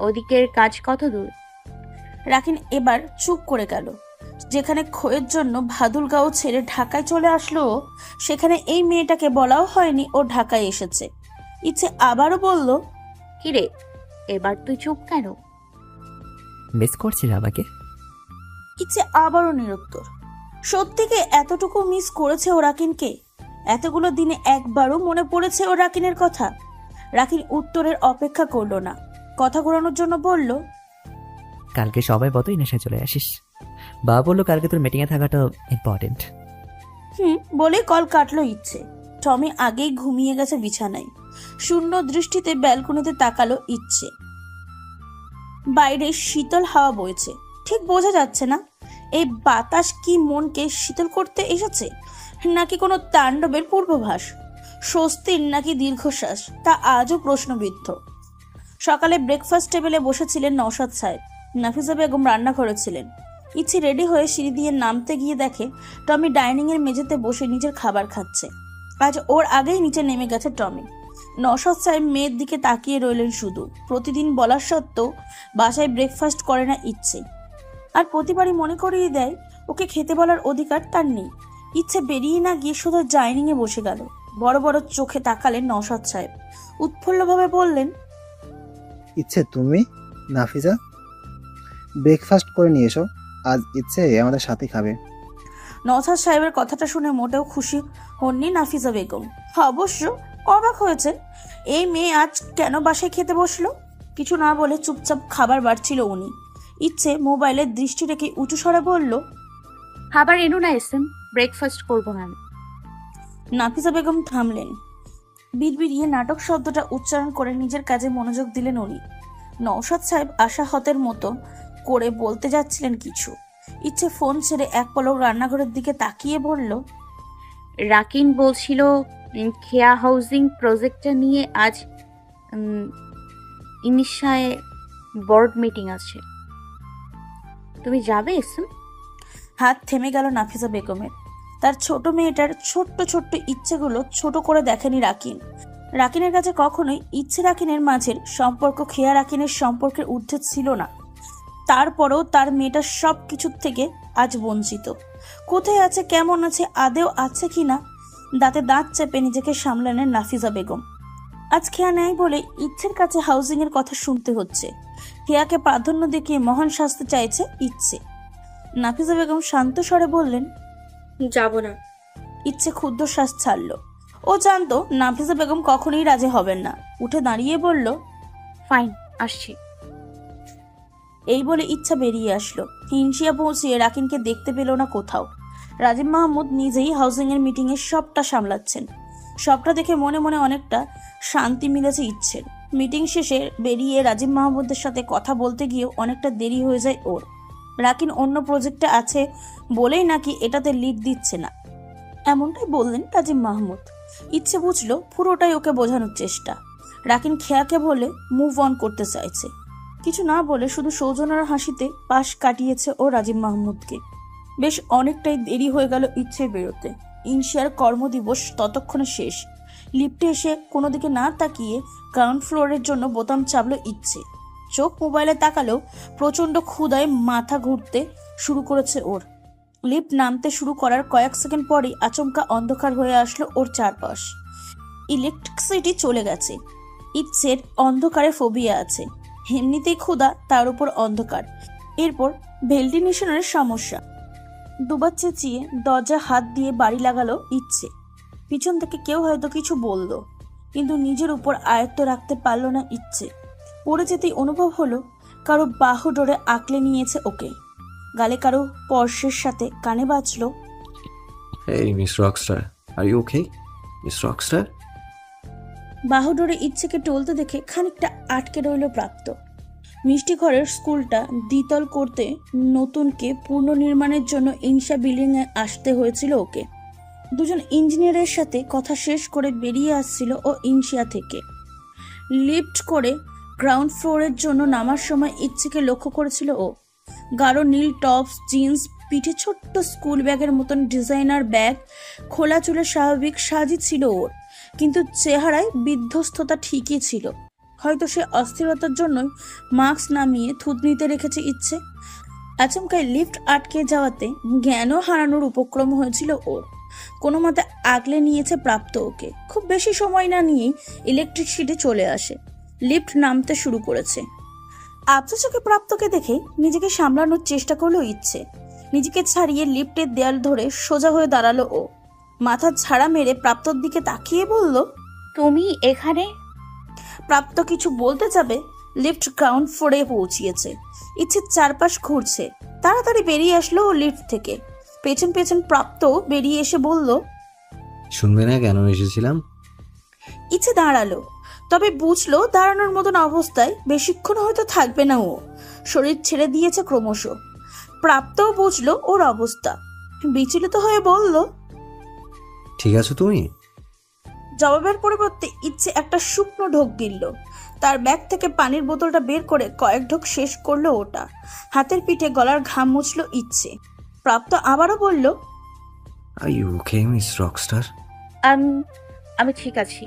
ওদিকের কাজ কত দূর? রাকিন এবার চুপ করে গেল। যেখানে ক্ষয়ের জন্য ভাদুলগাঁও ছেড়ে ঢাকায় চলে আসলো, সেখানে এই মেয়েটাকে বলাও হয়নি ও ঢাকায় এসেছে। ইচ্ছে আবারও বলল, কিরে এবার তুই চুপ কেন? মিস করছিস আমাকে? ইচ্ছে আবারও নিরুত্তর। সত্যিকে এতটুকু মিস করেছে ও রাকিনকে? এতগুলো দিনে একবারও মনে পড়েছে ও রাকিনের কথা? রাকিন উত্তরের অপেক্ষা করলো না, কথা ঘোরানোর জন্য বলল, কালকে সবাই মতোই নেশায় চলে আসিস। বাবা বললো কালকে তোর মিটিংয়ে থাকাটা ইম্পর্টেন্ট। বলে কল কাটলো ইচ্ছে। টমি আগেই ঘুমিয়ে গেছে বিছানায়। শূন্য দৃষ্টিতে ব্যালকনিতে তাকালো ইচ্ছে। বাইরে শীতল হাওয়া বইছে, ঠিক বোঝা যাচ্ছে না এই বাতাস কি মনকে শীতল করতে এসেছে নাকি কোনো তাণ্ডবের পূর্বাভাস। স্বস্তির নাকি দীর্ঘশ্বাস, তা আজও প্রশ্নবিদ্ধ। সকালে ব্রেকফাস্ট টেবিলে বসেছিলেন নওশাদ সাহেব। নাফিসা বেগম রান্নাঘরে ছিলেন। ইচ্ছে রেডি হয়ে সিঁড়ি দিয়ে নামতে গিয়ে দেখে টমি ডাইনিং এর মেঝেতে বসে নিজের খাবার খাচ্ছে। আজ ওর আগেই নিচে নেমে গেছে টমি। নওশাদ সাহেব মেয়ের দিকে তাকিয়ে রইলেন শুধু। প্রতিদিন বলার সত্ত্বেও বাসায় ব্রেকফাস্ট করে না ইচ্ছে, আর প্রতিবারই মনে করিয়ে দেয় ওকে খেতে বলার অধিকার তার নেই। ইচ্ছে বেরিয়ে না গিয়ে শুধু ডাইনিং এ বসে গেল। বড় বড় চোখে তাকালেন নওশাদ সাহেব। উৎফুল্লভাবে বললেন, ইচ্ছে তুমি? নাফিজা, ব্রেকফাস্ট করে নিয়ে এসো, আজ ইচ্ছে আমাদের সাথে খাবে। নওশাদ সাহেবের কথাটা শুনে মোটেও খুশি হননি নাফিজা বেগম। অবশ্য অবাক হয়েছে, এই মেয়ে আজ কেন বাসায় খেতে বসলো। কিছু না বলে চুপচাপ খাবার বাড়ছিল উনি। ইচ্ছে মোবাইলের দৃষ্টি রেখে উঁচু স্বরে বলল, খাবার এনো না এসেন, ব্রেকফাস্ট করবো না। নাফিজা বেগম থামলেন। বিড়বিড়িয়ে নাটক শব্দটা উচ্চারণ করে নিজের কাজে মনোযোগ দিলেন উনি। নওশাদ সাহেব আশাহতের মতো করে বলতে যাচ্ছিলেন কিছু। ইচ্ছে ফোন ছেড়ে এক পলক রান্নাঘরের দিকে তাকিয়ে বলল, রাকিন বলছিল খেয়া হাউজিং প্রজেক্টটা নিয়ে আজ ইনিশায় বোর্ড মিটিং আছে, তুমি যাবে এসেন? হাত থেমে গেল নাফিসা বেগমের। তার ছোট মেয়েটার ছোট্ট ছোট্ট ইচ্ছেগুলো ছোট করে দেখেনি রাকিন। রাকিনের কাছে কখনোই ইচ্ছে রাকিনের মাঝের সম্পর্ক খেয়া রাকিনের সম্পর্কের ঊর্ধ্বে ছিল না। তারপরেও তার মেয়েটা সব কিছুর থেকে আজ বঞ্চিত। কোথায় আছে, কেমন আছে, আদেও আছে কিনা দাঁতে দাঁত চেপে নিজেকে সামলালেন নাফিজা বেগম। আজ খেয়া নেই বলে ইচ্ছের কাছে হাউজিং এর কথা শুনতে হচ্ছে। খেয়াকে প্রাধান্য দেখিয়ে মহান শাস্তি চাইছে ইচ্ছে। নাফিজা বেগম শান্ত স্বরে বললেন, যাব না। ইচ্ছে ক্ষুদ্র শ্বাস ছাড়ল। ও জানতো নাফিজা বেগম কখনোই রাজি হবেন না। উঠে দাঁড়িয়ে বলল, ফাইন, আসছি। এই বলে ইচ্ছা বেরিয়ে আসলো। হিংসিয়া পৌঁছিয়ে রাকিনকে দেখতে পেল না কোথাও। রাজীব মাহমুদ নিজেই হাউজিং এর মিটিং এর সবটা সামলাচ্ছেন। সবটা দেখে মনে মনে অনেকটা শান্তি মিলেছে ইচ্ছের। মিটিং শেষে বেরিয়ে রাজীব মাহমুদের সাথে কথা বলতে গিয়েও অনেকটা দেরি হয়ে যায় ওর। রাকিন অন্য প্রজেক্টে আছে বলেই নাকি এটাতে লিড দিচ্ছে না, এমনটাই বললেন রাজীব মাহমুদ। ইচ্ছে বুঝলো পুরোটাই ওকে বোঝানোর চেষ্টা। রাকিন খেয়াকে বলে মুভ অন করতে চাইছে। কিছু না বলে শুধু সৌজন্যার হাসিতে পাশ কাটিয়েছে ও রাজীব মাহমুদকে। বেশ অনেকটাই দেরি হয়ে গেল ইচ্ছের বেরোতে। ইনশিয়ার কর্মদিবস ততক্ষণে শেষ। লিফটে এসে কোনো দিকে না তাকিয়ে গ্রাউন্ড ফ্লোরের জন্য বোতাম চাপল ইচ্ছে। চোখ মোবাইলে তাকালেও প্রচন্ড ক্ষুধায় মাথা ঘুরতে শুরু করেছে ওর। লিফট নামতে শুরু করার কয়েক সেকেন্ড পরই আচমকা অন্ধকার হয়ে আসলো ওর চারপাশ। ইলেকট্রিসিটি চলে গেছে। ইচ্ছের অন্ধকারে ফোবিয়া আছে। এমনিতেই ক্ষুধা, তার উপর অন্ধকার, এরপর ভেন্টিলেশনের সমস্যা। দুবার চেঁচিয়ে দরজা হাত দিয়ে বাড়ি লাগালো ইচ্ছে। পিছন থেকে কেউ হয়তো কিছু বলল, কিন্তু নিজের উপর আয়ত্ত রাখতে পারল না ইচ্ছে। পড়ে যেতেই অনুভব হলো কারো বাহু ডোরে আঁকলে নিয়েছে ওকে। গালে কারো স্পর্শের সাথে কানে বাজলো, Hey, Miss Rockstar, are you okay? Miss Rockstar? বাহু ডোরে ইচ্ছেকে টলতে দেখে খানিকটা আটকে রইল প্রাপ্ত। মিষ্টি ঘরের স্কুলটা দ্বিতল করতে নতুনকে পুনর্নির্মাণের জন্য ইনশা বিল্ডিং এ আসতে হয়েছিল ওকে। দুজন ইঞ্জিনিয়ারের সাথে কথা শেষ করে বেরিয়ে আসছিল ও ইনশিয়া থেকে। লিফট করে গ্রাউন্ড ফ্লোরের জন্য নামার সময় ইচ্ছেকে লক্ষ্য করেছিল ও। গাঢ় নীল টপস, জিন্স, পিঠে ছোট্ট স্কুল ব্যাগের মতন ডিজাইনার ব্যাগ, খোলা চুলে স্বাভাবিক সাজই ছিল ওর, কিন্তু চেহারায় বিধ্বস্ততা ঠিকই ছিল। হয়তো সে অস্থিরতার জন্যই মাস্ক নামিয়ে থুতনিতে রেখেছে ইচ্ছে। আচমকায় লিফট আটকে যাওয়াতে জ্ঞানও হারানোর উপক্রম হয়েছিল ওর। কোনো মতে আগলে নিয়েছে প্রাপ্ত ওকে। খুব বেশি সময় না নিয়েই ইলেকট্রিসিটি চলে আসে। লিফট নামতে শুরু করেছে। আবছা চোখে প্রাপ্তকে দেখে নিজেকে সামলানোর চেষ্টা করলো ইচ্ছে। নিজেকে ছাড়িয়ে লিফটের দেয়াল ধরে সোজা হয়ে দাঁড়ালো ও। মাথা ঝাড়া মেরে প্রাপ্তর দিকে তাকিয়ে বলল, তুমি এখানে? প্রাপ্ত কিছু বলতে যাবে, লিফট গ্রাউন্ড ফ্লোরে পৌঁছিয়েছে। ইচ্ছে চারপাশ ঘুরছে। তাড়াতাড়ি বেরিয়ে আসলো ও লিফট থেকে। পেছন পেছন প্রাপ্ত বেরিয়ে এসে বলল, শুনবে না কেন এসেছিলাম? ইচ্ছে দাঁড়ালো, তবে বুঝলো দাঁড়ানোর মতন অবস্থায় বেশিক্ষণ হয়তো থাকবে না ও। শরীর ছেড়ে দিয়েছে ক্রমশ। প্রাপ্তও বুঝলো ওর অবস্থা। বিচলিত হয়ে বলল, ঠিক আছো তুমি? জবাবের পরিবর্তে ইচ্ছে একটা শুকনো ঢোক গিলল। তার ব্যাগ থেকে পানির বোতলটা বের করে কয়েক ঢোক শেষ করলো ওটা। হাতের পিঠে গলার ঘাম মুছলো ইচ্ছে। প্রাপ্ত আবারও বলল, Are you okay, Miss Rockstar? আমি ঠিক আছি।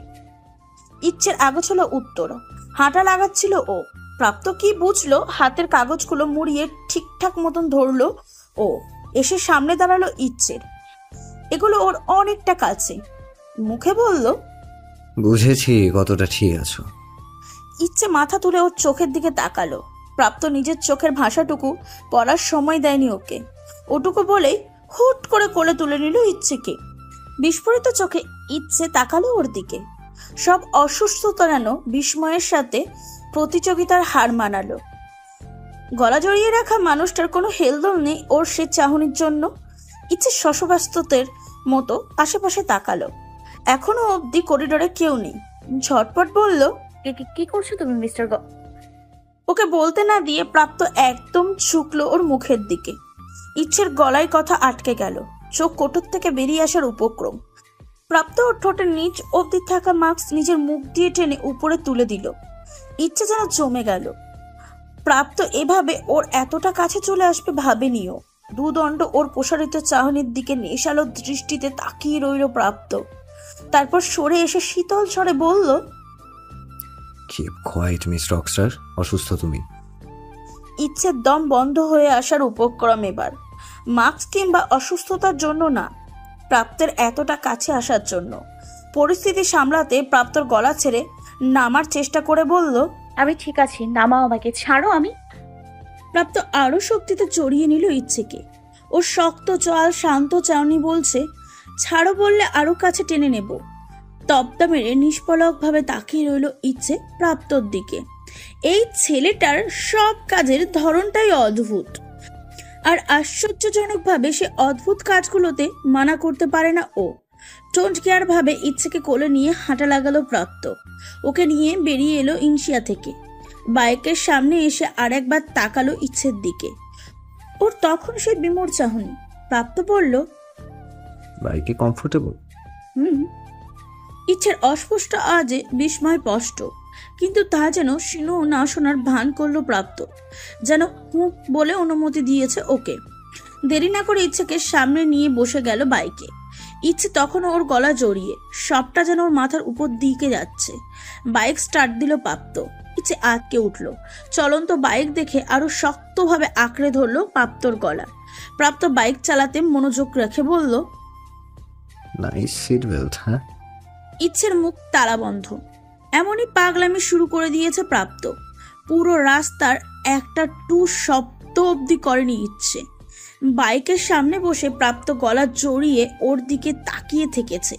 ইচ্ছের আগোছলো উত্তর। হাঁটা লাগাচ্ছিল ও। প্রাপ্ত কি বুঝলো হাতের কাগজগুলো মুড়িয়ে ঠিকঠাক মতন ধরলো ও। এসে সামনে দাঁড়ালো ইচ্ছের। এগুলো ওর অনেকটা কাছে। মুখে বলল, বুঝেছি কতটা ঠিক আছো। ইচ্ছে মাথা তুলে ওর চোখের দিকে তাকালো। প্রাপ্ত নিজের চোখের ভাষাটুকু পড়ার সময় দেয়নি ওকে। ওটুকু বলেই হুট করে কোলে তুলে নিল ইচ্ছেকে। বিস্ফোরিত চোখে ইচ্ছে তাকালো ওর দিকে। সব অসুস্থতা যেন বিস্ময়ের সাথে প্রতিযোগিতার হার মানালো। গলা জড়িয়ে রাখা মানুষটার কোনো হেলদোল নেই ওর সে চাহনির জন্য। ইচ্ছে শশব্যস্ততের মতো আশেপাশে তাকালো। এখনো অবধি করিডোরে কেউ নেই। ঝটপট বলল, কি করছো তুমি মিস্টার ওকে বলতে না দিয়ে প্রাপ্ত একদম ঝুঁকলো ওর মুখের দিকে। ইচ্ছের গলায় কথা আটকে গেল। চোখ কোটর থেকে বেরিয়ে আসার উপক্রম। প্রাপ্ত ওর ঠোঁটের নিচ অবধি থাকা মাস্ক নিজের মুখ দিয়ে টেনে উপরে তুলে দিল। ইচ্ছে যেন জমে গেল। প্রাপ্ত এভাবে ওর এতটা কাছে চলে আসবে ভাবেনিও। দুদণ্ড ওর প্রসারিত চাহনির দিকে নেশালো দৃষ্টিতে তাকিয়ে রইল প্রাপ্ত। তারপর সরে এসে শীতল স্বরে বলল, কিপ কোয়াইট মিস রকস্টার, অসুস্থ তুমি। ইচ্ছের দম বন্ধ হয়ে আসার উপক্রম এবার। মাস্ক কিংবা অসুস্থতার জন্য না, প্রাপ্তের এতটা কাছে আসার জন্য। পরিস্থিতি সামলাতে প্রাপ্তর গলা ছেড়ে নামার চেষ্টা করে বলল, আমি ঠিক আছি, নামাও আমাকে, ছাড়ো। আমি প্রাপ্ত আরো শক্তিতে জড়িয়ে নিল ইচ্ছেকে। ও শক্ত চল শান্ত চাউনি বলছে, ছাড়ো বললে আরো কাছে টেনে নেব। তপ্তা মেরে নিষ্পলকভাবে তাকিয়ে রইল ইচ্ছে প্রাপ্তর দিকে। এই ছেলেটার সব কাজের ধরনটাই অদ্ভুত, আর আশ্চর্যজনকভাবে সে অদ্ভুত কাজগুলোতে মানা করতে পারে না ও। ডোন্ট কেয়ার ভাবে ইচ্ছেকে কোলে নিয়ে হাঁটা লাগালো প্রাপ্ত। ওকে নিয়ে বেরিয়ে এলো ইনশিয়া থেকে। বাইকের সামনে এসে আর একবার তাকালো ইচ্ছের দিকে। ওর তখন সে বিমূঢ় চাহনি। প্রাপ্ত বলল, বাইকে কমফোর্টেবল? ইচ্ছের অস্পষ্ট আজে বিস্ময় স্পষ্ট, কিন্তু তা যেন শিনু না শোনার ভান করলো প্রাপ্ত, যেন হু বলে অনুমতি দিয়েছে ওকে। দেরি না করে ইচ্ছেকে সামনে নিয়ে বসে গেল বাইকে। ইচ্ছে তখন ওর গলা জড়িয়ে, সবটা যেন ওর মাথার উপর দিকে যাচ্ছে। বাইক স্টার্ট দিল প্রাপ্ত। ইচ্ছে আটকে উঠল। চলন্ত বাইক দেখে আরো শক্তভাবে আঁকড়ে ধরলো প্রাপ্তর গলা। প্রাপ্ত বাইক চালাতে মনোযোগ রেখে বলল, নাইস সিট বেল্ট। হ্যাঁ। ইচ্ছের মুখ তালাবন্ধ। এমনই পাগলামি শুরু করে দিয়েছে প্রাপ্ত। পুরো রাস্তার একটা টু শব্দ অবধি করেনি ইচ্ছে। বাইকের সামনে বসে প্রাপ্ত গলা জড়িয়ে ওর দিকে তাকিয়ে থেকেছে।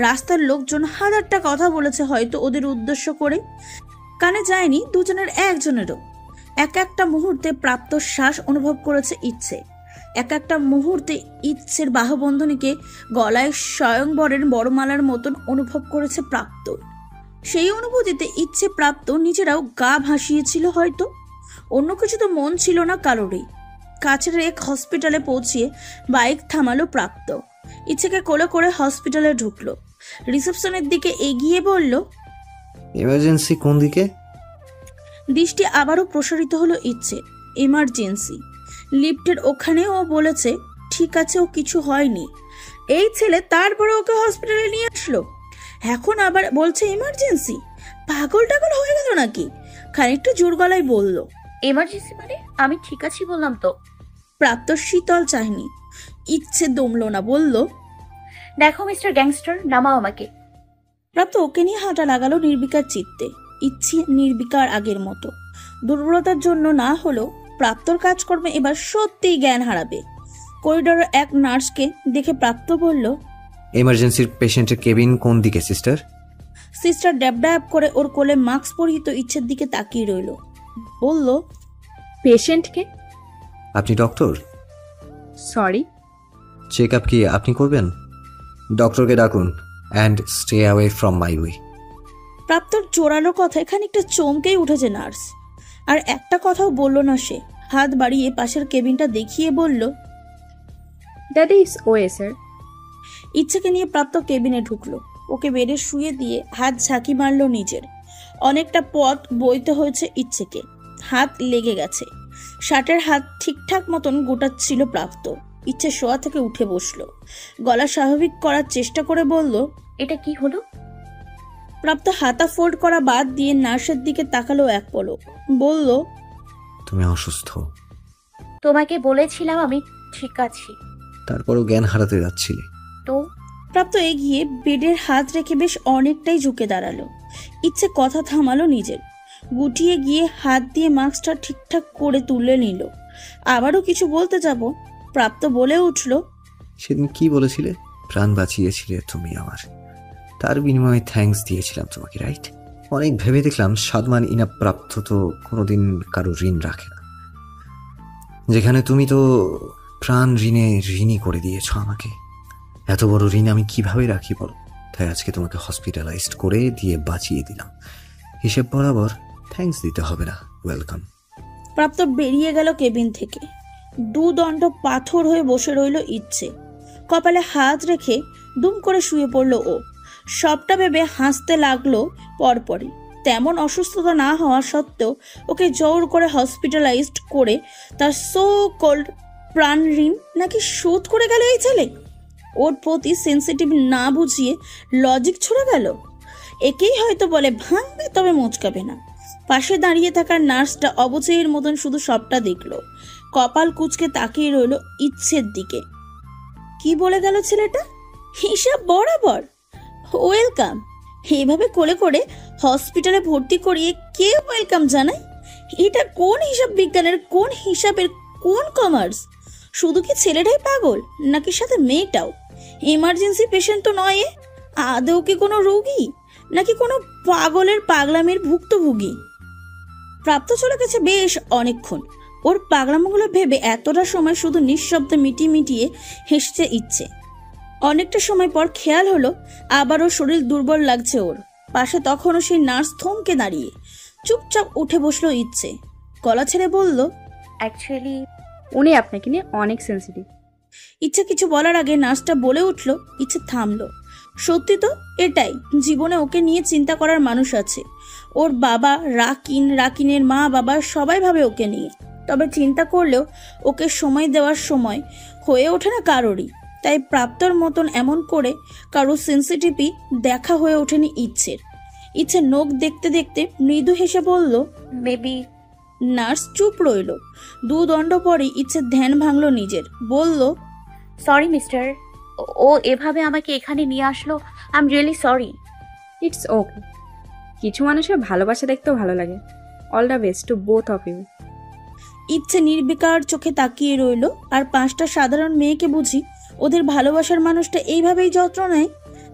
রাস্তার লোকজন হাজারটা কথা বলেছে হয়তো ওদের উদ্দেশ্য করে, কানে যায়নি দুজনের একজনেরও। এক একটা মুহূর্তে প্রাপ্ত শ্বাস অনুভব করেছে ইচ্ছে। এক একটা মুহূর্তে ইচ্ছের বাহুবন্ধনীকে গলায় স্বয়ংবরের বড়মালার মতন অনুভব করেছে প্রাপ্ত। সেই অনুভূতিতে ইচ্ছে প্রাপ্ত নিজেরাও গা ভাসিয়েছিল হয়তো। অন্য কিছু তো মন ছিল না কারোরই। কাছের এক হসপিটালে পৌঁছিয়ে বাইক থামালো প্রাপ্ত। ইচ্ছেকে কোলে করে হসপিটালে ঢুকলো। রিসেপশনের দিকে এগিয়ে বলল, এমার্জেন্সি কোন দিকে? দৃষ্টি আবারও প্রসারিত হলো ইচ্ছে। এমার্জেন্সি লিফটের ওখানেও ও বলেছে ঠিক আছে, ও কিছু হয়নি। এই ছেলে তারপরে ওকে হসপিটালে নিয়ে আসলো, এখন আবার বলছে ইমার্জেন্সি। পাগল টাগল হয়ে গেল নাকি? খানিকটা জোর গলায় বলল, এমার্জেন্সি মানে? আমি ঠিক আছি বললাম তো। প্রাপ্ত শীতল চাহনি। ইচ্ছে দমলো না, বলল, দেখো মিস্টার গ্যাংস্টার, নামাও আমাকে। প্রাপ্ত ওকে নিয়ে হাঁটা লাগালো নির্বিকার চিত্তে। ইচ্ছে নির্বিকার আগের মতো। দুর্বলতার জন্য না হলেও প্রাপ্তর কাজকর্মে এবার সত্যিই জ্ঞান হারাবে। করিডোরের এক নার্সকে দেখে প্রাপ্ত বলল, এমার্জেন্সির পেশেন্টের কেবিন কোন দিকে সিস্টার? সিস্টার ড্যাব ড্যাব করে ওর কোলে মাস্ক পরিহিত ইচ্ছের দিকে তাকিয়ে রইল। বলল, পেশেন্টকে? আপনি ডক্টর? সরি। চেক আপ কি আপনি করবেন? ডক্টরকে ডাকুন and stay away from my way. প্রাপ্তর জোরালো কথায় খানিকটা চমকেই উঠেছে নার্স। আর একটা কথাও বলল না সে। হাত বাড়িয়ে পাশের কেবিনটা দেখিয়ে বলল, দ্যাট ইজ ওয়ে স্যার। ইচ্ছেকে নিয়ে প্রাপ্ত কেবিনে ঢুকলো। ওকে বেডে শুয়ে দিয়ে হাত ঝাঁকি মারল নিজের। অনেকটা পথ বইতে হয়েছে ইচ্ছেকে। হাত লেগে গেছে। শার্টের হাত ঠিকঠাক মতন গোটাচ্ছিল প্রাপ্ত। ইচ্ছে শোয়া থেকে উঠে বসলো। গলা স্বাভাবিক করার চেষ্টা করে বলল, এটা কি হলো? প্রাপ্ত হাতা ফোল্ড করা বাদ দিয়ে নার্সের দিকে তাকালো এক পলক। বলল, তুমি অসুস্থ। তোমাকে বলেছিলাম আমি ঠিক আছি। তারপরও জ্ঞান হারাতে যাচ্ছিলে। তো প্রাপ্ত এগিয়ে বেডের হাত রেখে বেশ অনেকটাই ঝুঁকে দাঁড়ালো। ইচ্ছে কথা থামালো নিজের। গুটিয়ে গিয়ে হাত দিয়ে মাস্কটা ঠিকঠাক করে তুলে নিল। আবারও কিছু বলতে যাব, প্রাপ্ত বলে উঠল, সেদিন কি বলেছিলে? প্রাণ বাঁচিয়েছিলে তুমি আমার, তার বিনিময়ে থ্যাঙ্কস দিয়েছিলাম তোমাকে, রাইট? অনেক ভেবে দেখলাম সাদমান ইনা প্রাপ্ত তো কোনোদিন কারো ঋণ রাখে না, যেখানে তুমি তো প্রাণ ঋণে ঋণই করে দিয়েছ আমাকে। এত বড় ঋণ আমি কিভাবে রাখি বলো? তাই আজকে তোমাকে হসপিটালাইজড করে দিয়ে বাঁচিয়ে দিলাম। হিসেব বরাবর থ্যাঙ্কস দিতে হবে না, ওয়েলকাম। প্রাপ্ত বেরিয়ে গেল কেবিন থেকে। দুদণ্ড পাথর হয়ে বসে রইল ইচ্ছে। কপালে হাত রেখে দুম করে শুয়ে পড়ল ও। সবটা ভেবে হাসতে লাগলো পরপরই। তেমন অসুস্থতা না হওয়া সত্ত্বেও ওকে জোর করে হসপিটালাইজড করে তার সো কল্ড প্রাণ ঋণ নাকি শোধ করে গেল এই ছেলে। ওর প্রতি সেন্সিটিভ না বুঝিয়ে লজিক ছুড়ে গেল। একেই হয়তো বলে ভাঙবে তবে মোচকাবে না। পাশে দাঁড়িয়ে থাকা নার্সটা অবচেয়ের মতন শুধু সবটা দেখলো, কপাল কুঁচকে তাকিয়ে রইল ইচ্ছের দিকে। কি বলে গেল ছেলেটা? হিসাব বরাবর, ওয়েলকাম। এইভাবে কোলে করে হসপিটালে ভর্তি করিয়ে কে ওয়েলকাম জানায়? এটা কোন হিসাব বিজ্ঞানের, কোন হিসাবের, কোন কমার্স? শুধু কি ছেলেটাই পাগল, নাকি সাথে মেয়েটাও? এমার্জেন্সি পেশেন্ট তো নয় এ। আদৌ কি কোনো রোগী, নাকি কোনো পাগলের পাগলামের ভুক্তভোগী? প্রাপ্ত চলে গেছে বেশ অনেকক্ষণ। ওর পাগলামগুলো ভেবে এতটা সময় শুধু নিঃশব্দে মিটিয়ে মিটিয়ে হেসছে ইচ্ছে। অনেকটা সময় পর খেয়াল হলো আবারও শরীর দুর্বল লাগছে ওর। পাশে তখনও সেই নার্স থমকে দাঁড়িয়ে। চুপচাপ উঠে বসলো ইচ্ছে, গলা ছেড়ে বলল, অ্যাকচুয়ালি উনি আপনাকে নিয়ে অনেক সেন্সিটিভ। ইচ্ছে কিছু বলার আগে নার্সটা বলে উঠল। ইচ্ছে থামলো। সত্যি তো এটাই, জীবনে ওকে নিয়ে চিন্তা করার মানুষ আছে। ওর বাবা, রাকিনের মা বাবা সবাই ভাবে ওকে নিয়ে। তবে চিন্তা করলেও ওকে সময় দেওয়ার সময় হয়ে ওঠে না কারোরই। তাই প্রাপ্তর মতন এমন করে কারোর সেন্সিটিভই দেখা হয়ে ওঠেনি ইচ্ছের। ইচ্ছে নোক দেখতে দেখতে মৃদু হেসে বলল, মেবি। নার্স চুপ রইল। 2 দণ্ড পরে ইচ্ছের ধ্যান ভাঙলো নিজের, বলল, সরি মিস্টার, ও এভাবে আমাকে এখানে নিয়ে আসলো। I am really sorry. It's okay. কিছু মানুষের ভালোবাসা দেখতেও ভালো লাগে। All the best to both of you. ইচ্ছে নির্বিকার চোখে তাকিয়ে রইল। আর 5টা সাধারণ মেয়েকে বুঝি ওদের ভালোবাসার মানুষটা এইভাবেই যত্ন নেয়?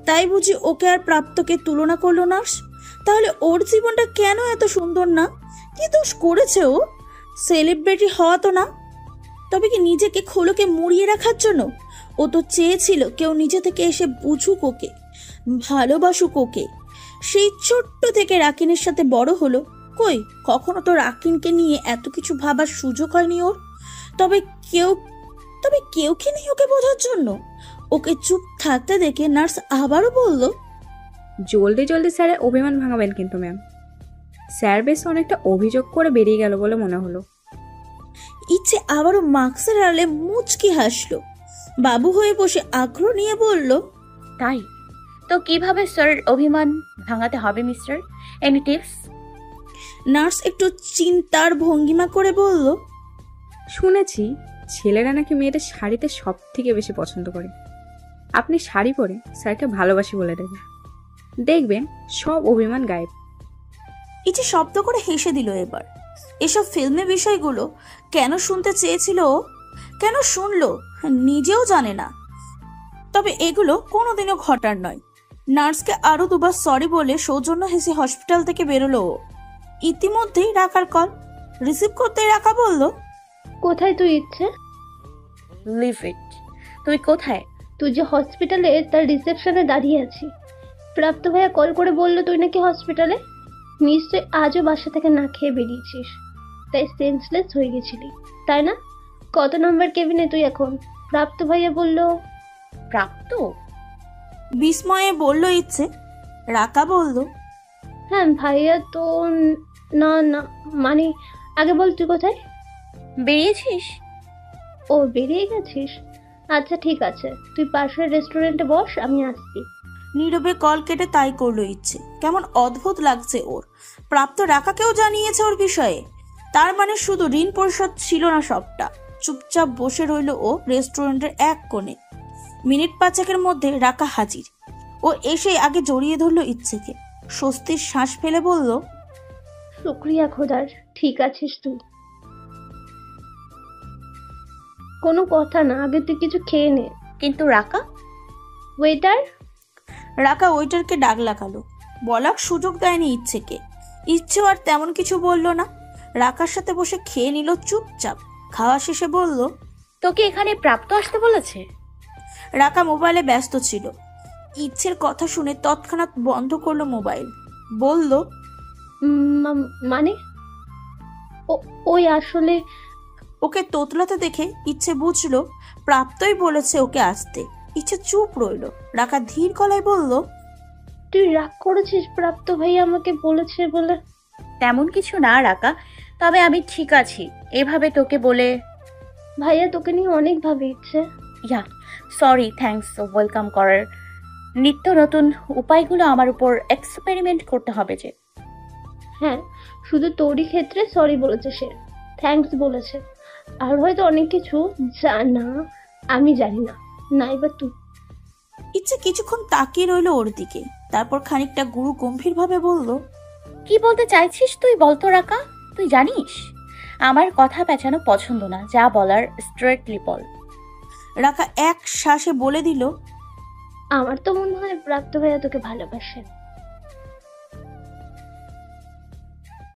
তাই বুঝি ওকে আর প্রাপ্তকে তুলনা করলো নার্স? তাহলে ওর জীবনটা কেন এত সুন্দর না? কি দোষ করেছে ও? সেলিব্রিটি হওয়া তো না। তবে কি নিজেকে খোলকে মুড়িয়ে রাখার জন্য? ও তো চেয়েছিল কেউ নিজে থেকে এসে বুঝুক ওকে, ভালোবাসুক ওকে। সেই ছোট্ট থেকে রাকিনের সাথে বড় হলো। কই, কখনো তো রাকিনকে নিয়ে এত কিছু ভাবার সুযোগ হয়নি ওর। তবে কেউ কি নেই ওকে বোঝার জন্য? ওকে চুপ থাকতে দেখে নার্স আবারও বলল, জলদি জলদি স্যারের অভিমান ভাঙাবেন কিন্তু ম্যাম। স্যার বেশ অনেকটা অভিযোগ করে বেরিয়ে গেল বলে মনে হলো। ইচ্ছে আবারও মাস্কের আড়ালে মুচকি হাসলো। বাবু হয়ে বসে আগ্রহ নিয়ে বলল, তাই তো কিভাবে স্যার অভিমান ভাঙাতে হবে মিস্টার? Any tips? নার্স একটু চিন্তার ভঙ্গিমা করে বলল, শুনেছি ছেলেরা নাকি মেয়েদের শাড়িতে সব থেকে বেশি পছন্দ করে। আপনি শাড়ি পরে স্যারকে ভালোবাসি বলে দেবেন, দেখবেন সব অভিমান গায়েব। ইচ্ছে শব্দ করে হেসে দিল। এবার এসব ফিল্মে বিষয়গুলো কেন শুনতে চেয়েছিল ও, কেন শুনলো নিজেও জানে না। তবে এগুলো কোনোদিনও ঘটার নয়। নার্সকে আরো 2বার সরি বলে সৌজন্য হেসে হসপিটাল থেকে বেরোলো ও। ইতিমধ্যেই রাখার কল রিসিভ করতে রাখা বলল, কোথায় তুই ইচ্ছে? Leave it. তুই কোথায়? তুই যে হসপিটালে তার রিসেপশনে দাঁড়িয়ে আছি। প্রাপ্ত ভাইয়া কল করে বললো তুই নাকি হসপিটালে। নিশ্চয় আজও বাসা থেকে না খেয়ে বেরিয়েছিস, তাই সেন্সলেস হয়ে গেছিলি, তাই না? কত নম্বর কেবিনে তুই এখন? প্রাপ্ত ভাইয়া বলল। প্রাপ্ত? বিস্ময়ে বলল ইচ্ছে। রাকা বলল, হ্যাঁ ভাইয়া তো না না, মানে আগে বল তুই কোথায় বেরিয়েছিস? ও বেরিয়ে গেছিস, আচ্ছা ঠিক আছে, তুই পাশের রেস্টুরেন্টে বস, আমি আসছি। নীরবে কল কেটে তাই করলো ইচ্ছে। কেমন অদ্ভুত লাগছে ওর। প্রাপ্ত রাকাকেও জানিয়েছে ওর বিষয়ে। তার মানে শুধু ঋণ পরিশোধ ছিল না সবটা। চুপচাপ বসে রইল ও রেস্টুরেন্টের এক কোণে। মিনিট 5 মধ্যে রাকা হাজির। ও এসে আগে জড়িয়ে ধরলো ইচ্ছেকে। স্বস্তির শ্বাস ফেলে বলল, শুক্রিয়া খোদার, ঠিক আছিস তুই? কোনো কথা না, আগে তুই কিছু খেয়ে নে। কিন্তু রাকা? ওয়েটার? রাকা ওয়েটারকে ডাক লাগালো। বলার সুযোগ দেয়নি ইচ্ছেকে। ইচ্ছেও আর তেমন কিছু বলল না। রাকার সাথে বসে খেয়ে নিল চুপচাপ। খাওয়া শেষে বলল, তোকে এখানে প্রাপ্ত আসতে বলেছে? রাকা মোবাইলে ব্যস্ত ছিল। ইচ্ছের কথা শুনে তৎক্ষণাৎ বন্ধ করলো মোবাইল। বলল, মানে ওই আসলে। ওকে তোতলাতে দেখে ইচ্ছে বুঝলো প্রাপ্তই বলেছে ওকে আসতে। ইচ্ছে চুপ রইল। রাকা ধীর গলায় বলল, তুই রাগ করেছিস প্রাপ্ত ভাই আমাকে বলেছে বলে? তেমন কিছু না রাকা, তবে আমি ঠিক আছি। এভাবে তোকে বলে। ভাইয়া তোকে নিয়ে অনেক ভাবে ইচ্ছে। ইয়া সরি, থ্যাঙ্কস ওয়েলকাম করার। নিত্য নতুন উপায়গুলো আমার উপর এক্সপেরিমেন্ট করতে হবে যে। হ্যাঁ, শুধু তোরই ক্ষেত্রে সরি বলেছে সে, থ্যাঙ্কস বলেছে। আর হয়তো অনেক কিছু যা না আমি জানি না, নাইবা তুই। ইচ্ছে কিছুক্ষণ তাকিয়ে রইল ওর দিকে, তারপর খানিকটা গুরু গম্ভীরভাবে বলল, কি বলতে চাইছিস তুই বলতো রাকা? তুই জানিস আমার কথা পেঁচানো পছন্দ না, যা বলার স্ট্রেটলি বল। রাকা এক শ্বাসে বলে দিল, আমার তো মনে হয় প্রাপ্ত ভাইয়া তোকে ভালোবাসে।